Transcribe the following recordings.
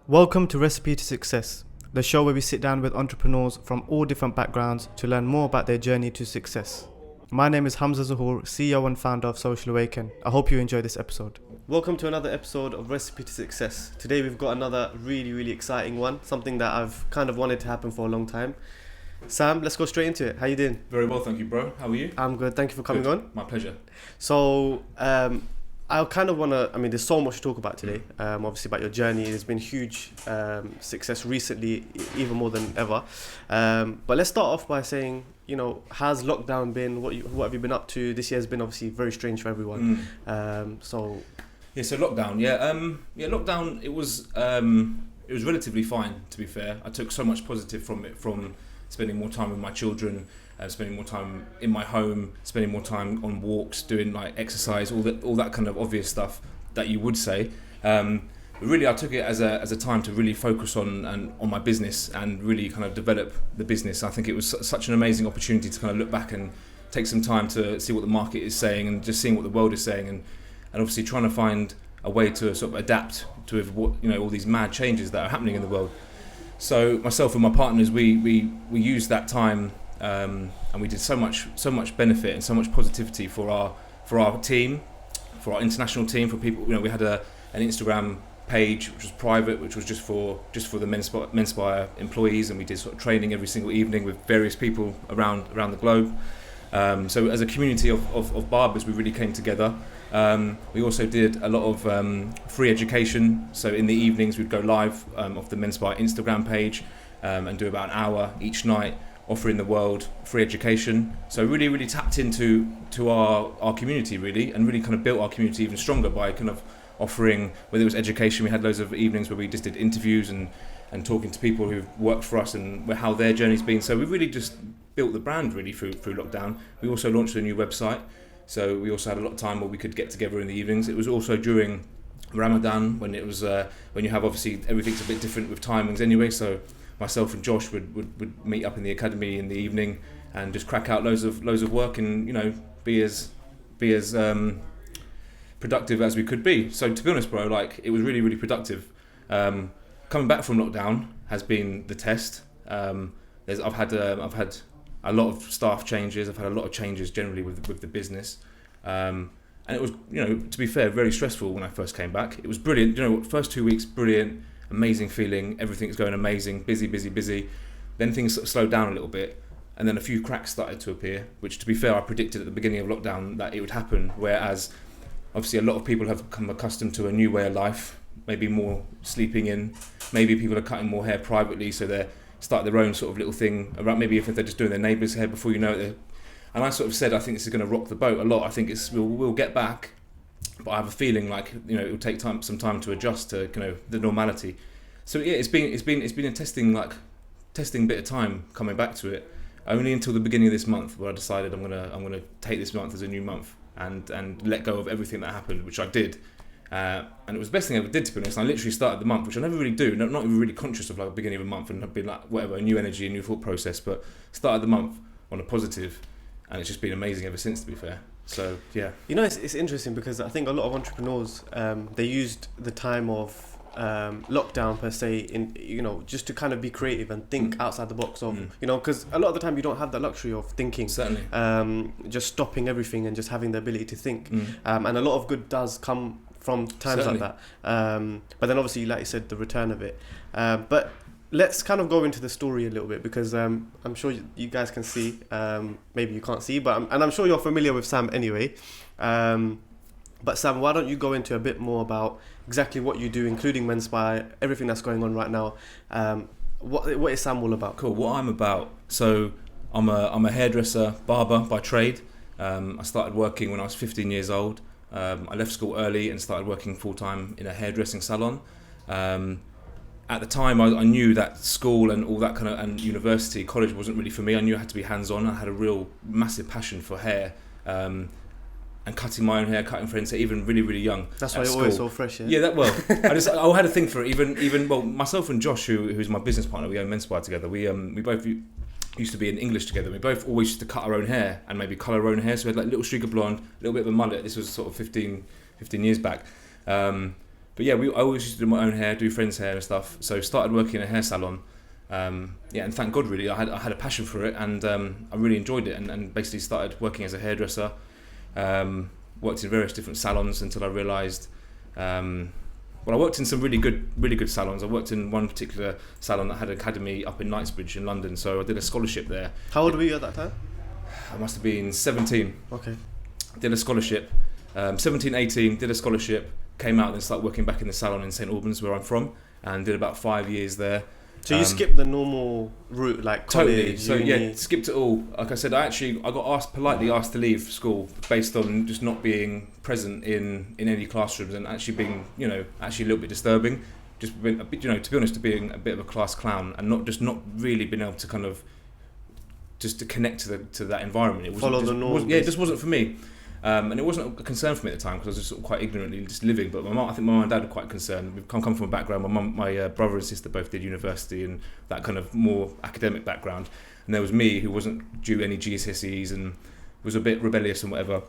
Welcome to Recipe to Success, the show where we sit down with entrepreneurs from all different backgrounds to learn more about their journey to success. My name is Humza Zahoor, CEO and founder of Social Awaken. I hope you enjoy this episode. Welcome to another episode of Recipe to Success. Today we've got another really exciting one, something that I've kind of wanted to happen for a long time. Sam, let's go straight into it. How you doing? Very well, thank you, bro. How are you? I'm good. Thank you for coming on. My pleasure. So, I kind of want to, there's so much to talk about today, obviously about your journey. There's been huge success recently, even more than ever. But let's start off by saying, how's lockdown been? What have you been up to? This year has been obviously very strange for everyone. So lockdown, lockdown, it was relatively fine, to be fair. I took so much positive from it, from spending more time with my children, spending more time in my home, spending more time on walks, doing like exercise, all that kind of obvious stuff that you would say. But really, I took it as a time to really focus on my business and really kind of develop the business. I think it was such an amazing opportunity to kind of look back and take some time to see what the market is saying and just seeing what the world is saying, and obviously trying to find a way to sort of adapt to what all these mad changes that are happening in the world. So myself and my partners, we used that time. And we did so much benefit and so much positivity for our team, for our international team, for people. We had an Instagram page which was private, which was just for the Menspire employees, and we did sort of training every single evening with various people around the globe. So as a community of barbers, we really came together. We also did a lot of free education. So in the evenings, we'd go live off the Menspire Instagram page and do about an hour each night, offering the world free education. So really tapped into our community, really, and really kind of built our community even stronger by kind of offering, whether it was education. We had loads of evenings where we just did interviews and talking to people who've worked for us and how their journey's been. So we really just built the brand really through lockdown. We also launched a new website. So we also had a lot of time where we could get together in the evenings. It was also during Ramadan, when it was when you have, obviously everything's a bit different with timings anyway. So myself and Josh would meet up in the academy in the evening and just crack out loads of work and be as productive as we could be. So to be honest, bro, like it was really productive. Coming back from lockdown has been the test. I've had a lot of staff changes. I've had a lot of changes generally with the business, and it was, to be fair, very stressful when I first came back. It was brilliant. First 2 weeks, brilliant. Amazing feeling, everything's going amazing, busy. Then things sort of slowed down a little bit, and then a few cracks started to appear, which, to be fair, I predicted at the beginning of lockdown that it would happen, whereas obviously a lot of people have become accustomed to a new way of life, maybe more sleeping in, maybe people are cutting more hair privately, so they start their own sort of little thing around, maybe if they're just doing their neighbour's hair before you know it. And I sort of said, I think this is going to rock the boat a lot. I think we'll get back, but I have a feeling like it will take some time to adjust to the normality. So yeah, it's been a testing bit of time coming back to it. Only until the beginning of this month where I decided I'm gonna take this month as a new month and let go of everything that happened, which I did. And it was the best thing I ever did, to be honest. I literally started the month, which I never really do, not even really conscious of, like the beginning of a month, and I've been like whatever, a new energy, a new thought process, but started the month on a positive, and it's just been amazing ever since, to be fair. So yeah, it's interesting because I think a lot of entrepreneurs they used the time of lockdown per se in just to kind of be creative and think outside the box of because a lot of the time you don't have the luxury of thinking, certainly, just stopping everything and just having the ability to think, and a lot of good does come from times certainly like that, but then obviously, like you said, the return of it, but let's kind of go into the story a little bit because I'm sure you guys can see, maybe you can't see, but I'm sure you're familiar with Sam anyway. But Sam, why don't you go into a bit more about exactly what you do, including Menspire, everything that's going on right now. What is Sam all about? Cool. What I'm about. So I'm a hairdresser, barber by trade. I started working when I was 15 years old. I left school early and started working full time in a hairdressing salon. At the time, I knew that school and all that kind of, and university, college wasn't really for me. I knew I had to be hands-on. I had a real massive passion for hair, and cutting my own hair, cutting friends' hair, even really young. That's why you're always so fresh, yeah? Yeah, I had a thing for it. Even myself and Josh, who's my business partner, we own Menspire together. We both used to be in English together. We both always used to cut our own hair and maybe colour our own hair. So we had like a little streak of blonde, a little bit of a mullet. This was sort of 15 years back. But yeah, I always used to do my own hair, do friends' hair and stuff. So started working in a hair salon. And thank God really, I had a passion for it, and I really enjoyed it, and basically started working as a hairdresser. Worked in various different salons until I realised. I worked in some really good salons. I worked in one particular salon that had an academy up in Knightsbridge in London, so I did a scholarship there. How old were you at that time? I must have been 17. Okay. Did a scholarship, 17, 18, did a scholarship, came out and started working back in the salon in St Albans, where I'm from, and did about 5 years there. So you skipped the normal route, like college, totally. So uni. Skipped it all. Like I said, I got politely asked to leave school based on just not being present in any classrooms, and actually being, actually a little bit disturbing. Just been a bit, to be honest, being a bit of a class clown, and not really being able to kind of just to connect to that environment. It follow the norms. It just wasn't for me. And it wasn't a concern for me at the time because I was just sort of quite ignorantly just living. But I think my mum and dad were quite concerned. We've come from a background. My brother and sister both did university and that kind of more academic background. And there was me who wasn't due any GCSEs and was a bit rebellious and whatever.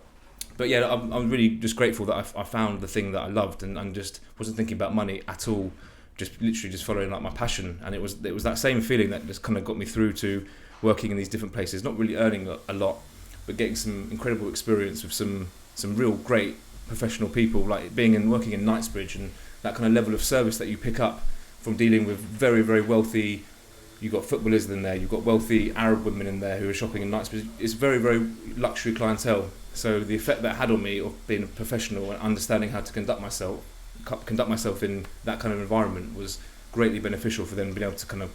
But yeah, I'm really just grateful that I found the thing that I loved and just wasn't thinking about money at all. Just literally just following like my passion. And it was that same feeling that just kind of got me through to working in these different places, not really earning a lot, but getting some incredible experience with some real great professional people, like working in Knightsbridge, and that kind of level of service that you pick up from dealing with very, very wealthy. You've got footballers in there, you've got wealthy Arab women in there who are shopping in Knightsbridge. It's very, very luxury clientele. So the effect that had on me of being a professional and understanding how to conduct myself in that kind of environment was greatly beneficial for them being able to kind of,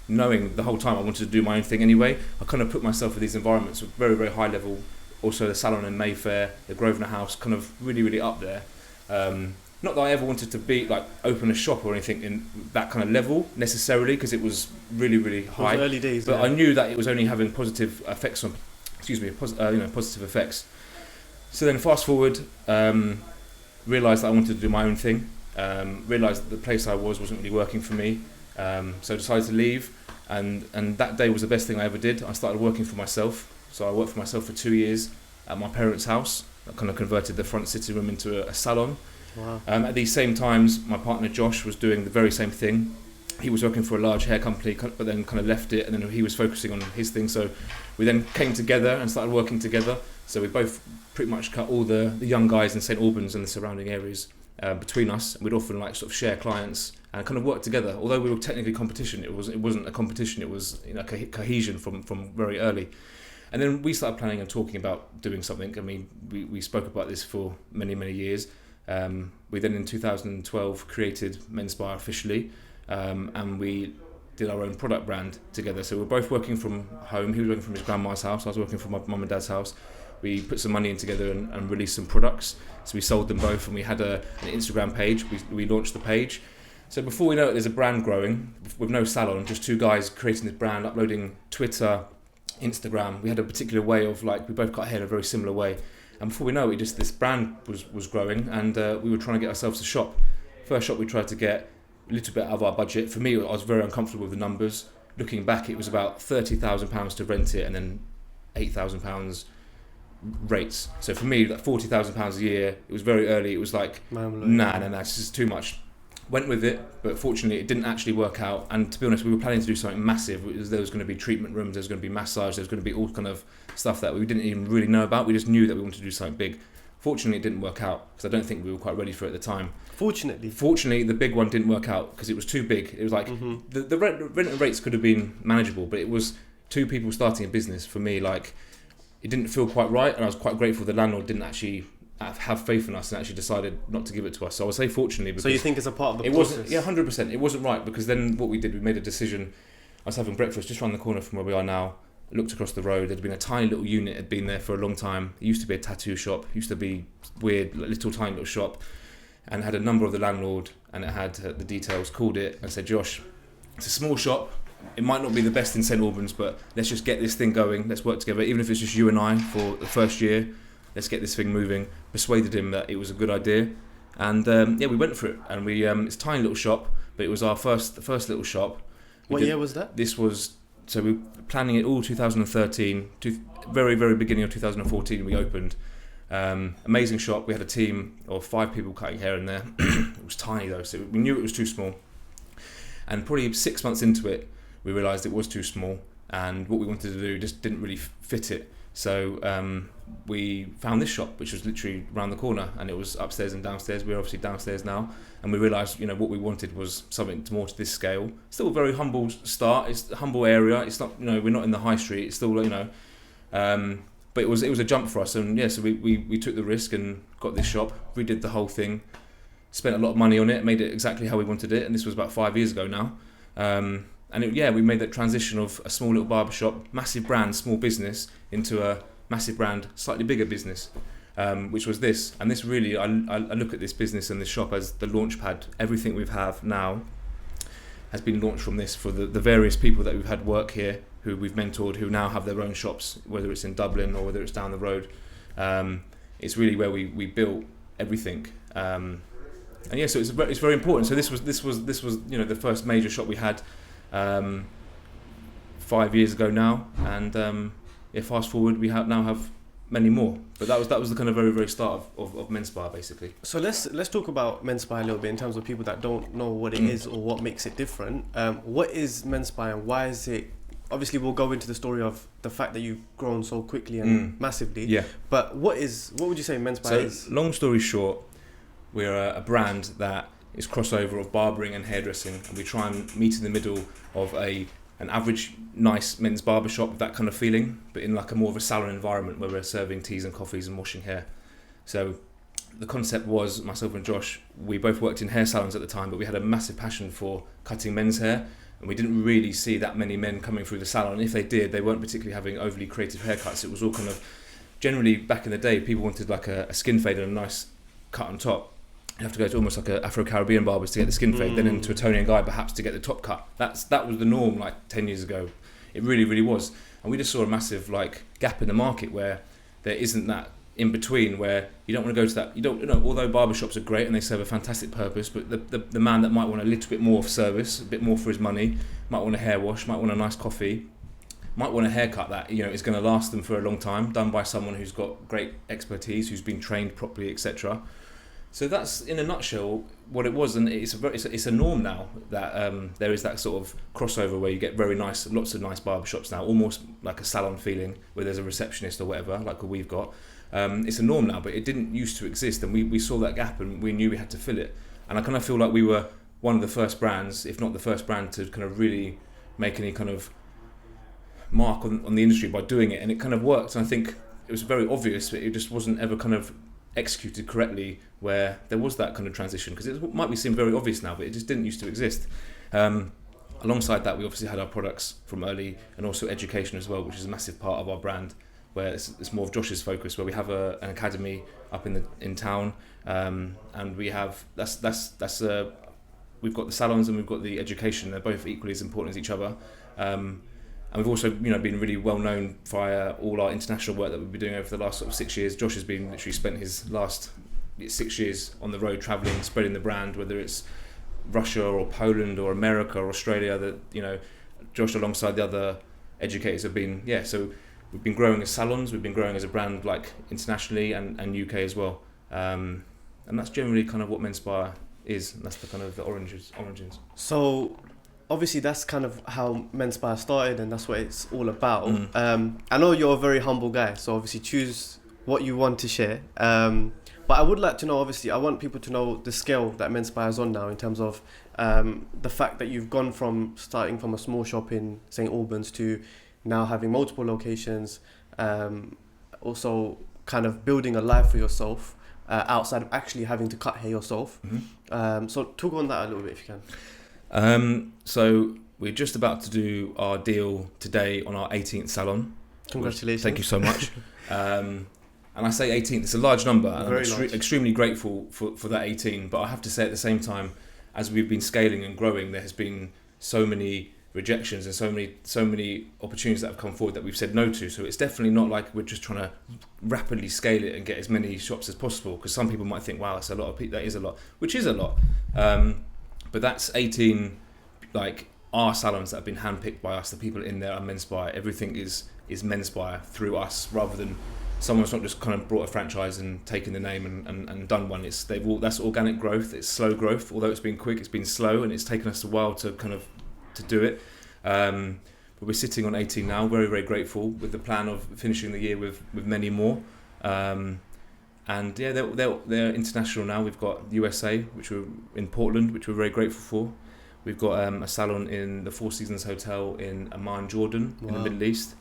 knowing the whole time I wanted to do my own thing anyway, I kind of put myself in these environments with very, very high level. Also the salon in Mayfair, the Grosvenor House, kind of really, really up there. Not that I ever wanted to open a shop or anything in that kind of level necessarily, because it was really, really high. It was early days, but I knew that it was only having positive effects on, positive effects. So then fast forward, realised that I wanted to do my own thing. Realised that the place I wasn't really working for me. So I decided to leave, and that day was the best thing I ever did. I started working for myself. So I worked for myself for 2 years at my parents' house. I kind of converted the front sitting room into a salon. Wow. At these same times, my partner Josh was doing the very same thing. He was working for a large hair company, but then kind of left it, and then he was focusing on his thing. So we then came together and started working together. So we both pretty much cut all the young guys in St Albans and the surrounding areas between us. We'd often sort of share clients and kind of work together. Although we were technically competition, it wasn't a competition. It was cohesion from very early. And then we started planning and talking about doing something. I mean, we spoke about this for many, many years. We then in 2012 created Menspire officially, and we did our own product brand together. So we're both working from home. He was working from his grandma's house. I was working from my mum and dad's house. We put some money in together and released some products. So we sold them both, and we had an Instagram page. We launched the page. So before we know it, there's a brand growing with no salon, just two guys creating this brand, uploading Twitter, Instagram. We had a particular way of we both got hair in a very similar way. And before we know it, this brand was growing, and we were trying to get ourselves a shop. First shop we tried to get a little bit out of our budget. For me, I was very uncomfortable with the numbers. Looking back, it was about £30,000 to rent it, and then £8,000 rates. So for me, £40,000 a year, it was very early. It was nah, this is too much. Went with it, but fortunately it didn't actually work out. And to be honest, we were planning to do something massive. There was going to be treatment rooms, there was going to be massage, there was going to be all kind of stuff that we didn't even really know about. We just knew that we wanted to do something big. Fortunately, it didn't work out because I don't think we were quite ready for it at the time. Fortunately, the big one didn't work out because it was too big. It was the rent rates could have been manageable, but it was two people starting a business. For me, it didn't feel quite right, and I was quite grateful the landlord didn't actually have faith in us and actually decided not to give it to us. So I would say fortunately, because so you think it's a part of the process? process? Yeah, 100%. It wasn't right, because then what we did, we made a decision. I was having breakfast just around the corner from where we are now. I looked across the road. There'd been a tiny little unit, had been there for a long time. It used to be a tattoo shop. It used to be weird, little tiny little shop, and had a number of the landlord, and it had the details. Called it and said, Josh, it's a small shop. It might not be the best in St Albans, but let's just get this thing going. Let's work together, even if it's just you and I for the first year. Let's get this thing moving. Persuaded him that it was a good idea, and we went for it. And we it's a tiny little shop, but it was our first little shop. What year was that? This was, so we were planning it all 2013. Very, very beginning of 2014 we opened. Amazing shop. We had a team of 5 people cutting hair in there. It was tiny though, so we knew it was too small. And probably 6 months into it, we realised it was too small, and what we wanted to do just didn't really fit it. So we found this shop, which was literally around the corner, and it was upstairs and downstairs. We're obviously downstairs now, and we realised, what we wanted was something more to this scale. Still a very humble start. It's a humble area. It's not, we're not in the high street. It's still, but it was a jump for us, and so we took the risk and got this shop. We did the whole thing, spent a lot of money on it, made it exactly how we wanted it, and this was about 5 years ago now. We made that transition of a small little barbershop, massive brand, small business, into a massive brand, slightly bigger business, which was this. And this really, I look at this business and this shop as the launch pad. Everything we have now has been launched from this, for the various people that we've had work here, who we've mentored, who now have their own shops, whether it's in Dublin or whether it's down the road. It's really where we built everything. So it's very important. So this was the first major shop we had 5 years ago now, and fast forward, we now have many more. But that was the kind of very, very start of Menspire, basically. So let's talk about Menspire a little bit in terms of people that don't know what it is or what makes it different. What is Menspire, and why is it? Obviously, we'll go into the story of the fact that you've grown so quickly and massively. Yeah. But what would you say Menspire is? Long story short, we're a brand that is crossover of barbering and hairdressing, and we try and meet in the middle of an average nice men's barber shop, that kind of feeling, but in like a more of a salon environment where we're serving teas and coffees and washing hair. So the concept was, myself and Josh, we both worked in hair salons at the time, but we had a massive passion for cutting men's hair, and we didn't really see that many men coming through the salon. If they did, they weren't particularly having overly creative haircuts. It was all kind of, generally back in the day, people wanted like a skin fade and a nice cut on top. You have to go to almost like a Afro-Caribbean barbers to get the skin fade, then into a Tonian guy perhaps to get the top cut. That was the norm like 10 years ago. It really, really was. And we just saw a massive like gap in the market where there isn't that in between, where you don't want to go to that. Although barbershops are great and they serve a fantastic purpose, but the man that might want a little bit more of service, a bit more for his money, might want a hair wash, might want a nice coffee, might want a haircut that is going to last them for a long time, done by someone who's got great expertise, who's been trained properly, etc. So that's in a nutshell what it was, and it's a norm now that there is that sort of crossover where you get lots of nice barbershops now, almost like a salon feeling where there's a receptionist or whatever, like what we've got. It's a norm now, but it didn't used to exist, and we saw that gap and we knew we had to fill it. And I kind of feel like we were one of the first brands, if not the first brand, to kind of really make any kind of mark on the industry by doing it, and it kind of worked. And I think it was very obvious, but it just wasn't ever kind of executed correctly, where there was that kind of transition, because it might seem very obvious now, but it just didn't used to exist. Alongside that, we obviously had our products from early, and also education as well, which is a massive part of our brand, where it's more of Josh's focus, where we have an academy up in town, and we have we've got the salons and we've got the education. They're both equally as important as each other. And we've also, been really well known via all our international work that we've been doing over the last sort of 6 years. Josh has been literally spent his last 6 years on the road traveling, spreading the brand, whether it's Russia or Poland or America or Australia. That Josh, alongside the other educators, have been So we've been growing as salons, we've been growing as a brand like internationally and UK as well. And that's generally kind of what Menspire is. And that's the kind of the origins. So obviously that's kind of how Menspire started, and that's what it's all about. I know you're a very humble guy, so obviously choose what you want to share. But I would like to know, obviously, I want people to know the scale that Menspire is on now, in terms of the fact that you've gone from starting from a small shop in St. Albans to now having multiple locations, also kind of building a life for yourself outside of actually having to cut hair yourself. So talk on that a little bit if you can. So we're just about to do our deal today on our 18th salon. Congratulations. Thank you so much. And I say 18th, it's a large number, and I'm extremely grateful for that 18, but I have to say at the same time, as we've been scaling and growing, there has been so many rejections and so many opportunities that have come forward that we've said no to. So it's definitely not like we're just trying to rapidly scale it and get as many shops as possible, because some people might think, wow, that's a lot of people. That is a lot, which is a lot. But that's 18, like, our salons that have been handpicked by us. The people in there are Menspire. Everything is Menspire through us, rather than someone's not just kind of brought a franchise and taken the name and done one. That's organic growth. It's slow growth. Although it's been quick, it's been slow, and it's taken us a while to do it. But we're sitting on 18 now, very, very grateful, with the plan of finishing the year with many more. And yeah, they're international now. We've got USA, which we're in Portland, which we're very grateful for. We've got a salon in the Four Seasons Hotel in Amman, Jordan, in the Middle East,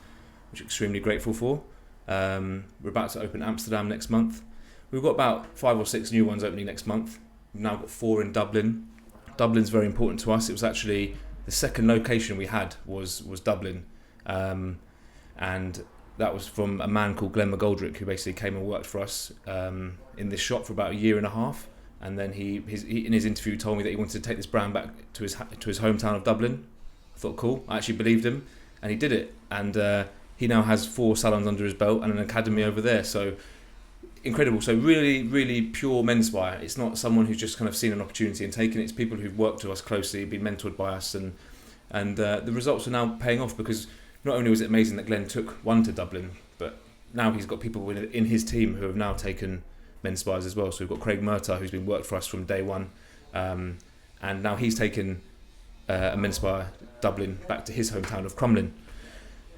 which we're extremely grateful for. We're about to open Amsterdam next month. We've got about 5 or 6 new ones opening next month. We've now got 4 in Dublin. Dublin's very important to us. It was actually the second location we had was Dublin, and that was from a man called Glenn McGoldrick, who basically came and worked for us in this shop for about 1.5 years. And then he in his interview told me that he wanted to take this brand back to his hometown of Dublin. I thought, cool. I actually believed him, and he did it. And he now has 4 salons under his belt and an academy over there. So incredible. So really, really pure Menspire. It's not someone who's just kind of seen an opportunity and taken it. It's people who've worked to us closely, been mentored by us, and the results are now paying off, because not only was it amazing that Glenn took one to Dublin, but now he's got people in his team who have now taken Menspires as well. So we've got Craig Murtagh, who's been worked for us from day one, and now he's taken a Menspire Dublin back to his hometown of Crumlin.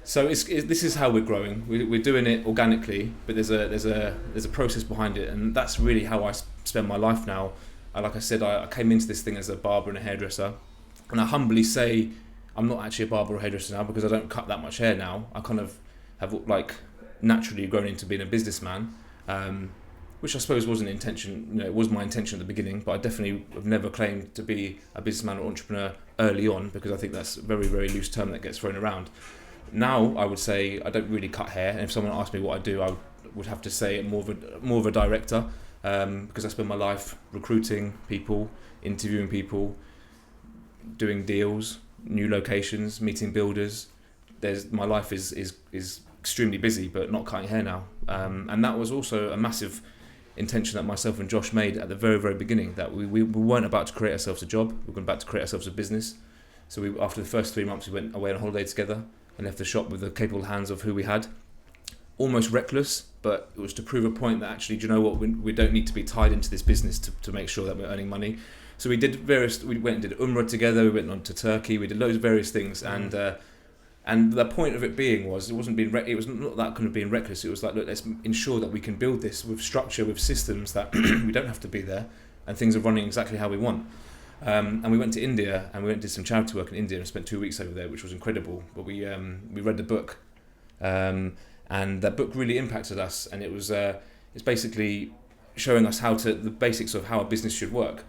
So this is how we're growing. We're doing it organically, but there's a process behind it, and that's really how I spend my life now. Like I said, I came into this thing as a barber and a hairdresser, and I humbly say I'm not actually a barber or hairdresser now, because I don't cut that much hair now. I kind of have like naturally grown into being a businessman, which I suppose wasn't intention. It was my intention at the beginning, but I definitely have never claimed to be a businessman or entrepreneur early on, because I think that's a very, very loose term that gets thrown around. Now I would say I don't really cut hair, and if someone asked me what I do, I would have to say more of a director, because I spend my life recruiting people, interviewing people, doing deals, new locations, meeting builders. My life is extremely busy, but not cutting hair now, and that was also a massive intention that myself and Josh made at the very, very beginning, that we weren't about to create ourselves a job, we were about to create ourselves a business. So after the first 3 months, we went away on holiday together and left the shop with the capable hands of who we had. Almost reckless, but it was to prove a point that actually, do you know what, we don't need to be tied into this business to make sure that we're earning money. So we went and did Umrah together, we went on to Turkey, we did loads of various things, and the point of it being it was not that kind of being reckless. It was like, look, let's ensure that we can build this with structure, with systems, that we don't have to be there, and things are running exactly how we want. And we went to India, and we went and did some charity work in India, and spent 2 weeks over there, which was incredible. But we read the book, and that book really impacted us. And it's basically showing us the basics of how a business should work,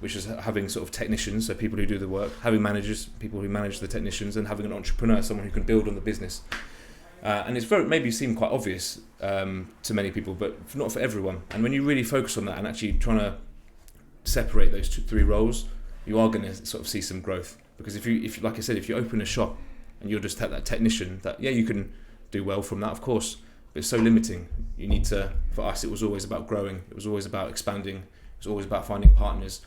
which is having sort of technicians, so people who do the work, having managers, people who manage the technicians, and having an entrepreneur, someone who can build on the business. And it's maybe seemed quite obvious to many people, but not for everyone. And when you really focus on that and actually trying to separate those 3 roles, you are going to sort of see some growth. Because if you like I said, if you open a shop and you're just that technician, that you can do well from that, of course, but it's so limiting. You need to. For us, it was always about growing. It was always about expanding. It was always about finding partners.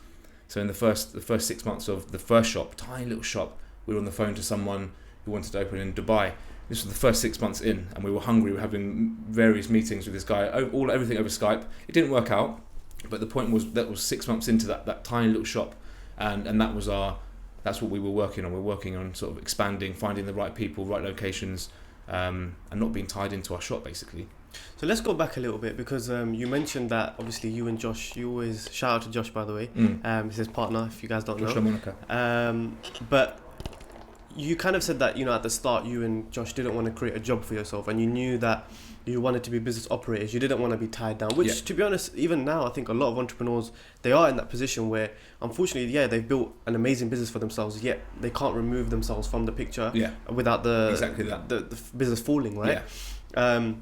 So in the first 6 months of the first shop, tiny little shop, we were on the phone to someone who wanted to open in Dubai. This was the first 6 months in, and we were hungry. We were having various meetings with this guy, everything over Skype. It didn't work out. But the point was that was 6 months into that tiny little shop, and that's what we were working on. We're working on sort of expanding, finding the right people, right locations, and not being tied into our shop, basically. So let's go back a little bit, because you mentioned that obviously you and Josh, you always shout out to Josh, by the way. He's his partner, if you guys don't Josh know. But you kind of said that, at the start you and Josh didn't want to create a job for yourself, and you knew that you wanted to be business operators. You didn't want to be tied down, which to be honest, even now, I think a lot of entrepreneurs, they are in that position where, unfortunately, they've built an amazing business for themselves, yet they can't remove themselves from the picture without the business falling, right? Yeah.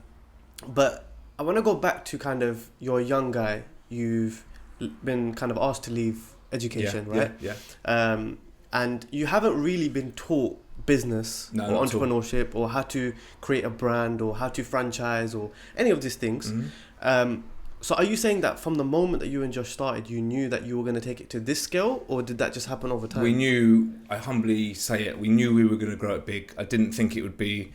But I want to go back to kind of, you're a young guy, you've been kind of asked to leave education, right? Yeah. And you haven't really been taught business or entrepreneurship or how to create a brand or how to franchise or any of these things. So are you saying that from the moment that you and Josh started, you knew that you were going to take it to this scale, or did that just happen over time? We knew, I humbly say it, we knew we were going to grow it big. I didn't think it would be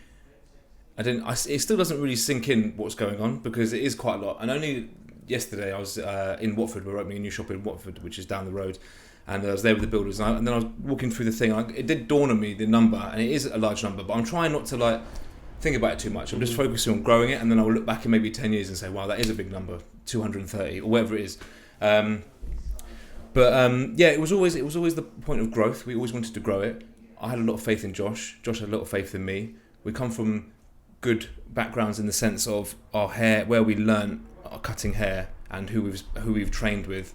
it still doesn't really sink in what's going on, because it is quite a lot. And only yesterday I was in Watford. We're opening a new shop in Watford, which is down the road, and I was there with the builders, and then I was walking through the thing. It did dawn on me, the number, and it is a large number, but I'm trying not to like think about it too much. I'm just focusing on growing it, and then I'll look back in maybe 10 years and say, wow, that is a big number, 230 or whatever it is. Yeah, it was always the point of growth. We always wanted to grow it. I had a lot of faith in Josh. Josh had a lot of faith in me. We come from good backgrounds in the sense of our hair, where we learnt our cutting hair, and who we've trained with.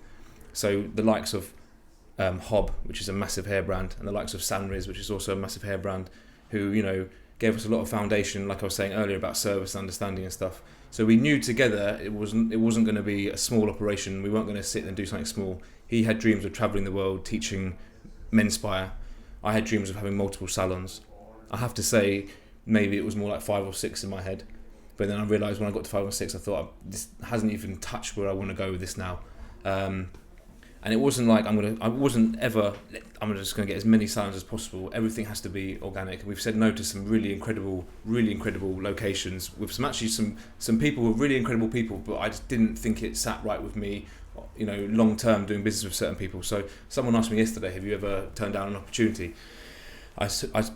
So the likes of Hob, which is a massive hair brand, and the likes of Sanriz, which is also a massive hair brand, who, you know, gave us a lot of foundation, like I was saying earlier, about service, understanding and stuff. So we knew together it wasn't going to be a small operation. We weren't going to sit and do something small. He had dreams of travelling the world, teaching Menspire. I had dreams of having multiple salons. I have to say, maybe it was more like 5 or 6 in my head. But then I realised when I got to 5 or 6, I thought, this hasn't even touched where I want to go with this now. And it wasn't like I'm just going to get as many salons as possible. Everything has to be organic. We've said no to some really incredible locations with some people who are really incredible people, but I just didn't think it sat right with me, you know, long term doing business with certain people. So someone asked me yesterday, have you ever turned down an opportunity?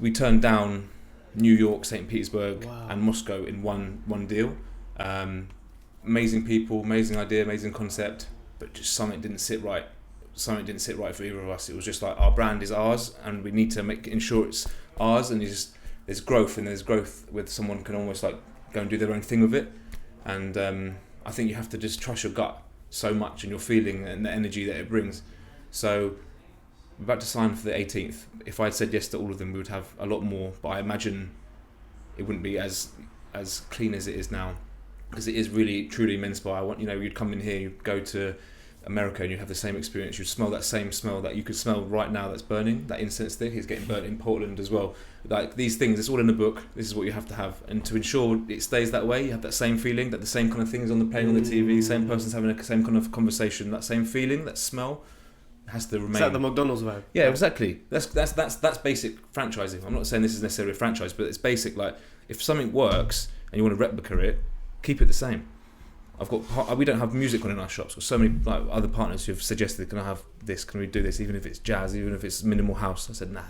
We turned down New York, St. Petersburg, wow, and Moscow in one deal. Amazing people, amazing idea, amazing concept, but just something didn't sit right. Something didn't sit right for either of us. It was just like, our brand is ours, and we need to ensure it's ours. And there's growth with someone who can almost like go and do their own thing with it. And I think you have to just trust your gut so much and your feeling and the energy that it brings. So we're about to sign for the 18th. If I'd said yes to all of them, we would have a lot more. But I imagine it wouldn't be as clean as it is now, because it is really truly Menspire. You'd come in here, you'd go to America, and you'd have the same experience. You'd smell that same smell that you could smell right now that's burning. That incense stick is getting burnt in Portland as well. Like these things, it's all in the book. This is what you have to have, and to ensure it stays that way, you have that same feeling, that the same kind of things on the plane, on the TV, same person's having the same kind of conversation, that same feeling, that smell has to remain. Is that the McDonald's vibe? Yeah, exactly. That's basic franchising. I'm not saying this is necessarily a franchise, but it's basic. Like, if something works and you want to replicate it, keep it the same. We don't have music on in our shops. Got so many like other partners who've suggested, can I have this? Can we do this? Even if it's jazz, even if it's minimal house. I said, nah.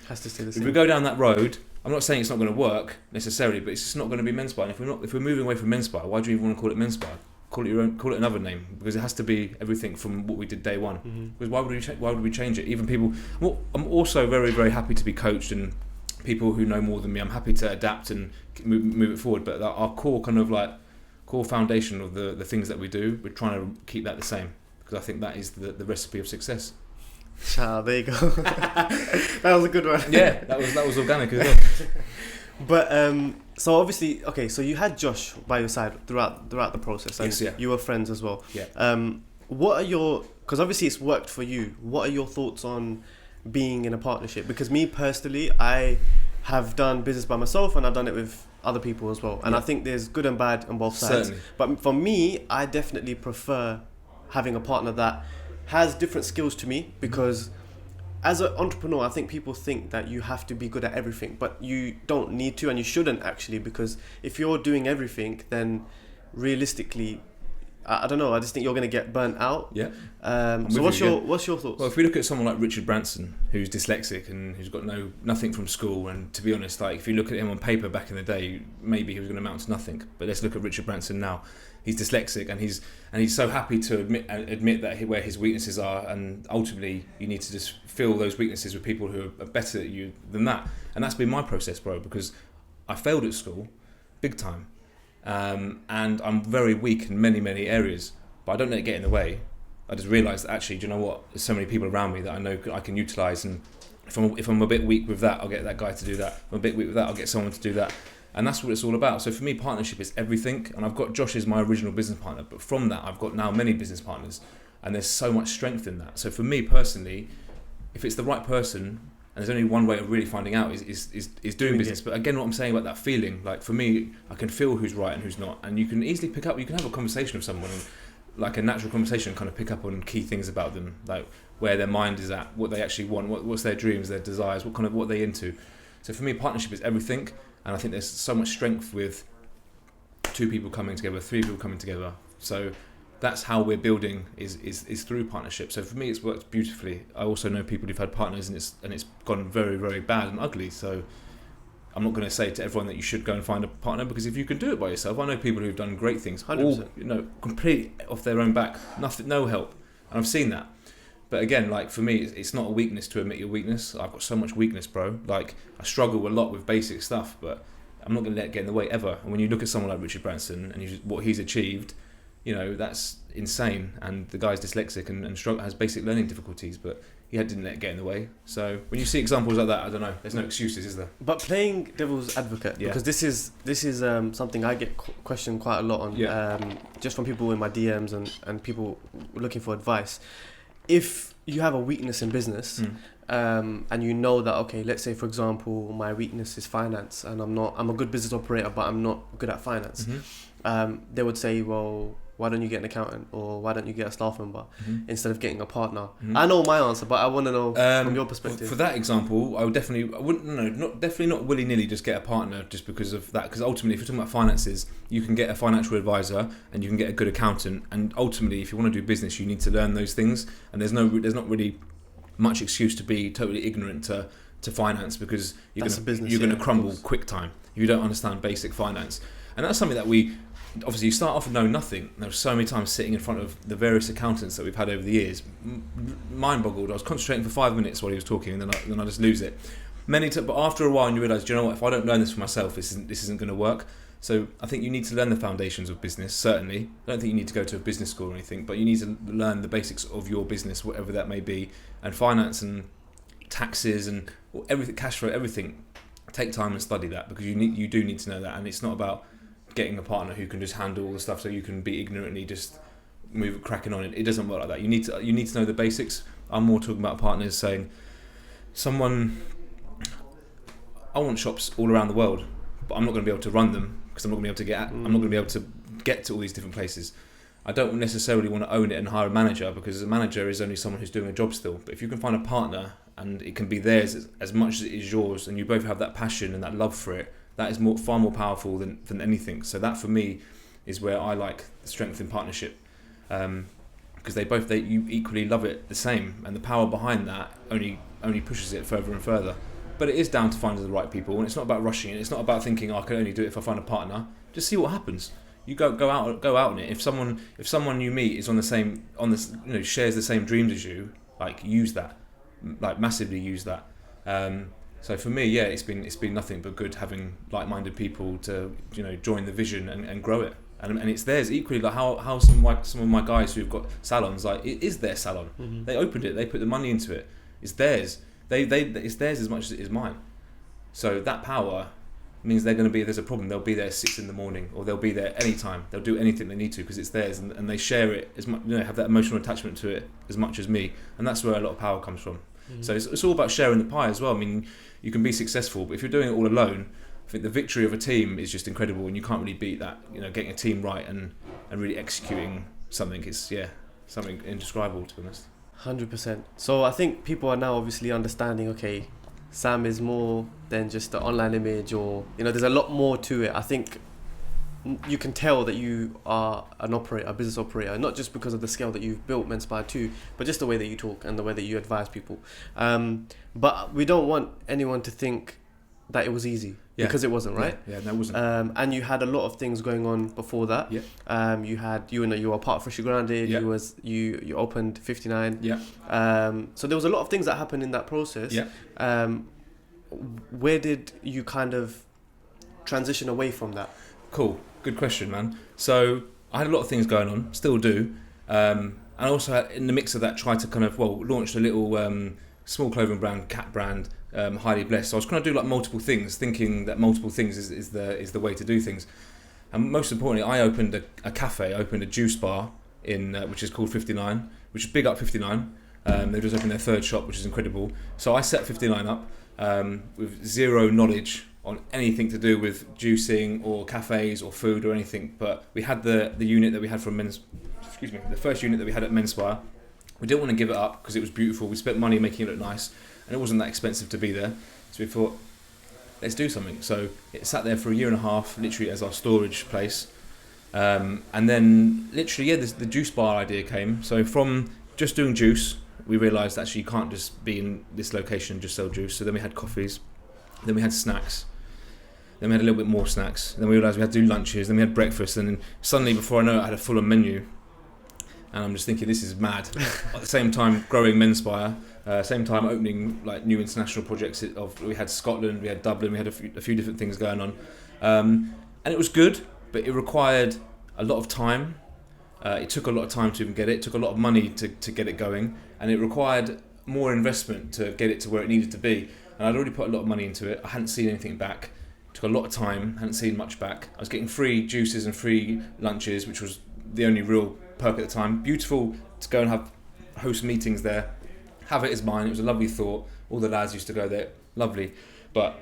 Has to stay the same. If we go down that road, I'm not saying it's not going to work necessarily, but it's just not going to be Menspire. And if we're moving away from Menspire, why do you even want to call it Menspire? Call it another name, because it has to be everything from what we did day one. Mm-hmm. Because why would we change it? Even people. I'm also very, very happy to be coached, and people who know more than me, I'm happy to adapt and move it forward. But our core kind of like core foundation of the things that we do, we're trying to keep that the same, because I think that is the recipe of success. There you go. That was a good one. Yeah, that was organic as well. But so obviously, okay, so you had Josh by your side throughout the process, and yes, yeah. You were friends as well. Yeah. What are because obviously it's worked for you. What are your thoughts on being in a partnership? Because me personally, I have done business by myself, and I've done it with other people as well. And I think there's good and bad on both sides. Certainly. But for me, I definitely prefer having a partner that has different skills to me, because as an entrepreneur, I think people think that you have to be good at everything, but you don't need to, and you shouldn't actually, because if you're doing everything, then realistically, I don't know, I just think you're going to get burnt out. Yeah. So what's your thoughts? Well, if we look at someone like Richard Branson, who's dyslexic and who's got nothing from school, and to be honest, like if you look at him on paper back in the day, maybe he was going to amount to nothing. But let's look at Richard Branson now. He's dyslexic, and he's so happy to admit that where his weaknesses are, and ultimately you need to just fill those weaknesses with people who are better at you than that. And that's been my process, bro, because I failed at school, big time. And I'm very weak in many, many areas, but I don't let it get in the way. I just realised that actually, do you know what? There's so many people around me that I know I can utilise, and if I'm a bit weak with that, I'll get that guy to do that. If I'm a bit weak with that, I'll get someone to do that. And that's what it's all about. So for me, partnership is everything. And I've got Josh as my original business partner, but from that, I've got now many business partners, and there's so much strength in that. So for me personally, if it's the right person, and there's only one way of really finding out is doing business. But again, what I'm saying about that feeling, like for me, I can feel who's right and who's not, and you can easily pick up. You can have a conversation with someone, and like a natural conversation, kind of pick up on key things about them, like where their mind is at, what they actually want, what's their dreams, their desires, what they're into. So for me, partnership is everything, and I think there's so much strength with 2 people coming together, 3 people coming together. So that's how we're building is through partnership. So for me, it's worked beautifully. I also know people who've had partners and it's gone very, very bad and ugly. So I'm not going to say to everyone that you should go and find a partner, because if you can do it by yourself, I know people who've done great things, 100%. all completely off their own back, nothing, no help, and I've seen that. But again, like for me, it's not a weakness to admit your weakness. I've got so much weakness, bro. Like I struggle a lot with basic stuff, but I'm not going to let it get in the way ever. And when you look at someone like Richard Branson and what he's achieved, that's insane. And the guy's dyslexic and has basic learning difficulties, but he didn't let it get in the way. So when you see examples like that, I don't know, there's no excuses, is there? But playing devil's advocate, because this is something I get questioned quite a lot on, just from people in my DMs and people looking for advice. If you have a weakness in business, and you know that, okay, let's say for example, my weakness is finance, and I'm a good business operator, but I'm not good at finance. They would say, well, why don't you get an accountant, or why don't you get a staff member instead of getting a partner? I know my answer, but I want to know from your perspective. For that example, I wouldn't definitely not willy-nilly just get a partner just because of that, because ultimately, if you're talking about finances, you can get a financial advisor and you can get a good accountant, and ultimately, if you want to do business, you need to learn those things, and there's not really much excuse to be totally ignorant to finance, because you're going to crumble quick time if you don't understand basic finance. And that's something that obviously you start off with knowing nothing. And there were so many times sitting in front of the various accountants that we've had over the years, mind boggled. I was concentrating for 5 minutes while he was talking, and then I just lose it. But after a while, you realise, do you know what? If I don't learn this for myself, this isn't going to work. So I think you need to learn the foundations of business. Certainly, I don't think you need to go to a business school or anything, but you need to learn the basics of your business, whatever that may be, and finance and taxes and everything, cash flow, everything. Take time and study that, because you do need to know that, and it's not about getting a partner who can just handle all the stuff so you can be ignorantly just cracking on. It doesn't work like that. You need to know the basics. I'm more talking about partners saying, I want shops all around the world, but I'm not going to be able to run them because I'm not going to be able to get to all these different places. I don't necessarily want to own it and hire a manager, because a manager is only someone who's doing a job still. But if you can find a partner and it can be theirs as much as it is yours, and you both have that passion and that love for it, that is far more powerful than anything. So that for me is where I like the strength in partnership, because you equally love it the same, and the power behind that only pushes it further and further. But it is down to finding the right people, and it's not about rushing it. It's not about thinking, I can only do it if I find a partner. Just see what happens. You go out in it. If someone you meet is shares the same dreams as you, like use that, like massively use that. So for me, it's been nothing but good having like-minded people to join the vision and grow it. And it's theirs equally. Like how some of my guys who've got salons, like it is their salon. They opened it. They put the money into it. It's theirs. It's theirs as much as it is mine. So that power means they're going to be, if there's a problem, they'll be there at 6 a.m, or they'll be there anytime. They'll do anything they need to because it's theirs, and they share it as much, have that emotional attachment to it as much as me, and that's where a lot of power comes from. So it's all about sharing the pie as well. I mean, you can be successful, but if you're doing it all alone, I think the victory of a team is just incredible, and you can't really beat that. Getting a team right and really executing something is something indescribable, to be honest. 100%. So I think people are now obviously understanding, okay, Sam is more than just the online image, or there's a lot more to it. I think you can tell that you are an operator, a business operator, not just because of the scale that you've built Menspire to, but just the way that you talk and the way that you advise people. But we don't want anyone to think that it was easy, because it wasn't, right? Yeah, that wasn't. And you had a lot of things going on before that. Yeah. You were part of Freshly Grounded. Yeah. You opened 59. Yeah. So there was a lot of things that happened in that process. Yeah. Where did you kind of transition away from that? Cool. Good question, man. So I had a lot of things going on, still do. And I also, in the mix of that, tried to kind of, launched a little small clothing brand, cat brand, Highly Blessed. So I was trying to do like multiple things, thinking that multiple things is the way to do things. And most importantly, I opened a cafe, a juice bar in which is called 59, which is big up 59. They've just opened their third shop, which is incredible. So I set 59 up with zero knowledge on anything to do with juicing or cafes or food or anything. But we had the unit that we had from the first unit that we had at Menspire. We didn't want to give it up because it was beautiful. We spent money making it look nice, and it wasn't that expensive to be there. So we thought, let's do something. So it sat there for a year and a half, literally as our storage place. And then literally, the juice bar idea came. So from just doing juice, we realised actually you can't just be in this location and just sell juice. So then we had coffees, then we had snacks, then we had a little bit more snacks, then we realised we had to do lunches, then we had breakfast, and then suddenly before I know it I had a full-on menu. And I'm just thinking, this is mad. At the same time growing Menspire, same time opening like new international projects. We had Scotland, we had Dublin, we had a few different things going on, and it was good, but it required a lot of time. It took a lot of time to even get it. It took a lot of money to get it going, and it required more investment to get it to where it needed to be. And I'd already put a lot of money into it. I hadn't seen anything back. It took a lot of time, hadn't seen much back. I was getting free juices and free lunches, which was the only real perk at the time. Beautiful to go and host meetings there, have it as mine. It was a lovely thought. All the lads used to go there, lovely, but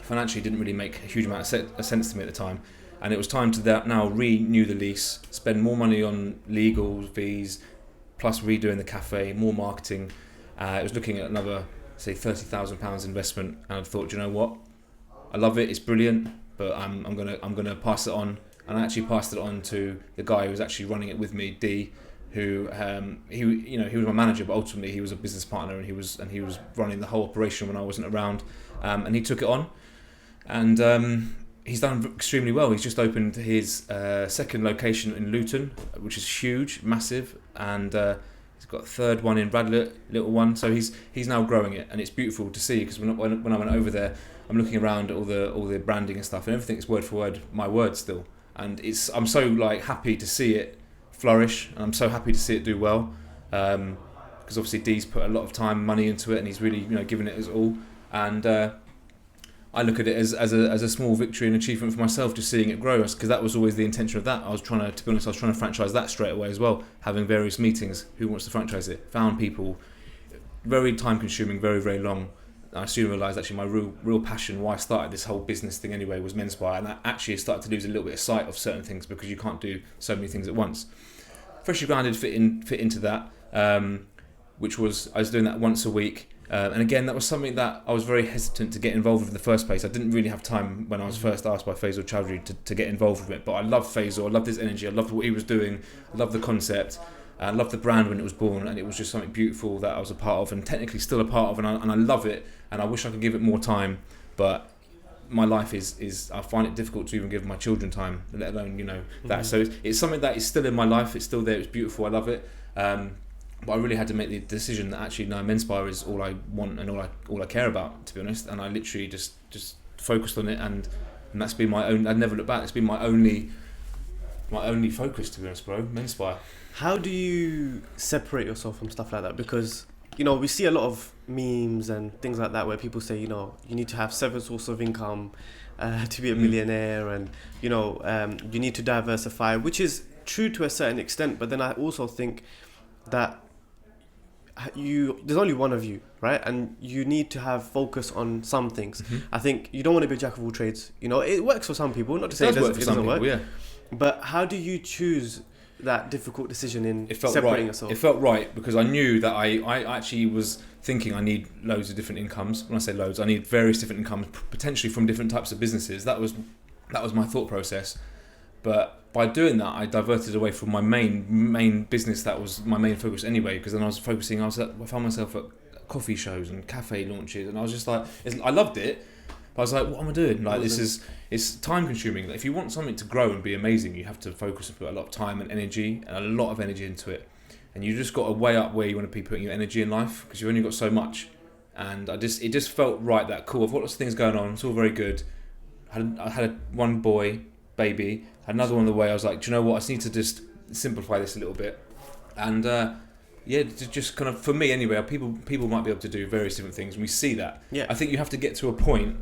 financially didn't really make a huge amount of sense to me at the time. And it was time to now renew the lease, spend more money on legal fees, plus redoing the cafe, more marketing. It was looking at another, say, £30,000 investment, and I thought, you know what, I love it, it's brilliant, but I'm gonna pass it on. And I actually passed it on to the guy who was actually running it with me, D, who he was my manager, but ultimately he was a business partner, and he was running the whole operation when I wasn't around, and he took it on, and he's done extremely well. He's just opened his second location in Luton, which is huge, massive, and he's got a third one in Radlett, little one. So he's now growing it, and it's beautiful to see, because when I went over there, I'm looking around at all the branding and stuff, and everything is word for word my word still. And I'm so like happy to see it flourish, and I'm so happy to see it do well, because obviously Dee's put a lot of time and money into it, and he's really given it his all. And I look at it as a small victory and achievement for myself, just seeing it grow, because that was always the intention of that. To be honest, I was trying to franchise that straight away as well, having various meetings. Who wants to franchise it? Found people. Very time consuming, very, very long. I soon realised actually my real passion, why I started this whole business thing anyway, was Menspire, and I actually started to lose a little bit of sight of certain things, because you can't do so many things at once. Freshly Grounded fit into that, which was, I was doing that once a week, and again that was something that I was very hesitant to get involved with in the first place. I didn't really have time when I was first asked by Faisal Chowdhury to get involved with it, but I loved Faisal, I loved his energy, I loved what he was doing, I loved the concept. I loved the brand when it was born, and it was just something beautiful that I was a part of, and technically still a part of, and I love it, and I wish I could give it more time, but my life is I find it difficult to even give my children time, let alone that. Mm-hmm. So it's something that is still in my life, it's still there, it's beautiful, I love it, but I really had to make the decision that actually no, Menspire is all I want and all I care about, to be honest, and I literally just focused on it, and that's been my own. I'd never look back. It's been my only focus, to be honest, bro. Menspire. How do you separate yourself from stuff like that? Because, we see a lot of memes and things like that where people say, you need to have 7 sources of income to be a millionaire, and, you need to diversify, which is true to a certain extent. But then I also think that there's only one of you, right? And you need to have focus on some things. Mm-hmm. I think you don't want to be a jack of all trades. It works for some people, not to say it doesn't work. Yeah. But how do you choose that difficult decision in separating yourself? It felt right, because I knew that I actually was thinking I need loads of different incomes. When I say loads, I need various different incomes, potentially from different types of businesses. That was my thought process. But by doing that, I diverted away from my main business. That was my main focus anyway, because then I found myself at coffee shows and cafe launches, and I was just like, I loved it. But I was like, what am I doing? Like, it's time consuming. If you want something to grow and be amazing, you have to focus and put a lot of time and energy, and a lot of energy into it. And you just got to weigh up where you want to be putting your energy in life, because you've only got so much. And it just felt right that, cool, I've got lots of things going on, it's all very good. I had one boy, baby, had another one on the way. I was like, do you know what? I just need to just simplify this a little bit. And just kind of, for me anyway, people might be able to do various different things, and we see that. Yeah. I think you have to get to a point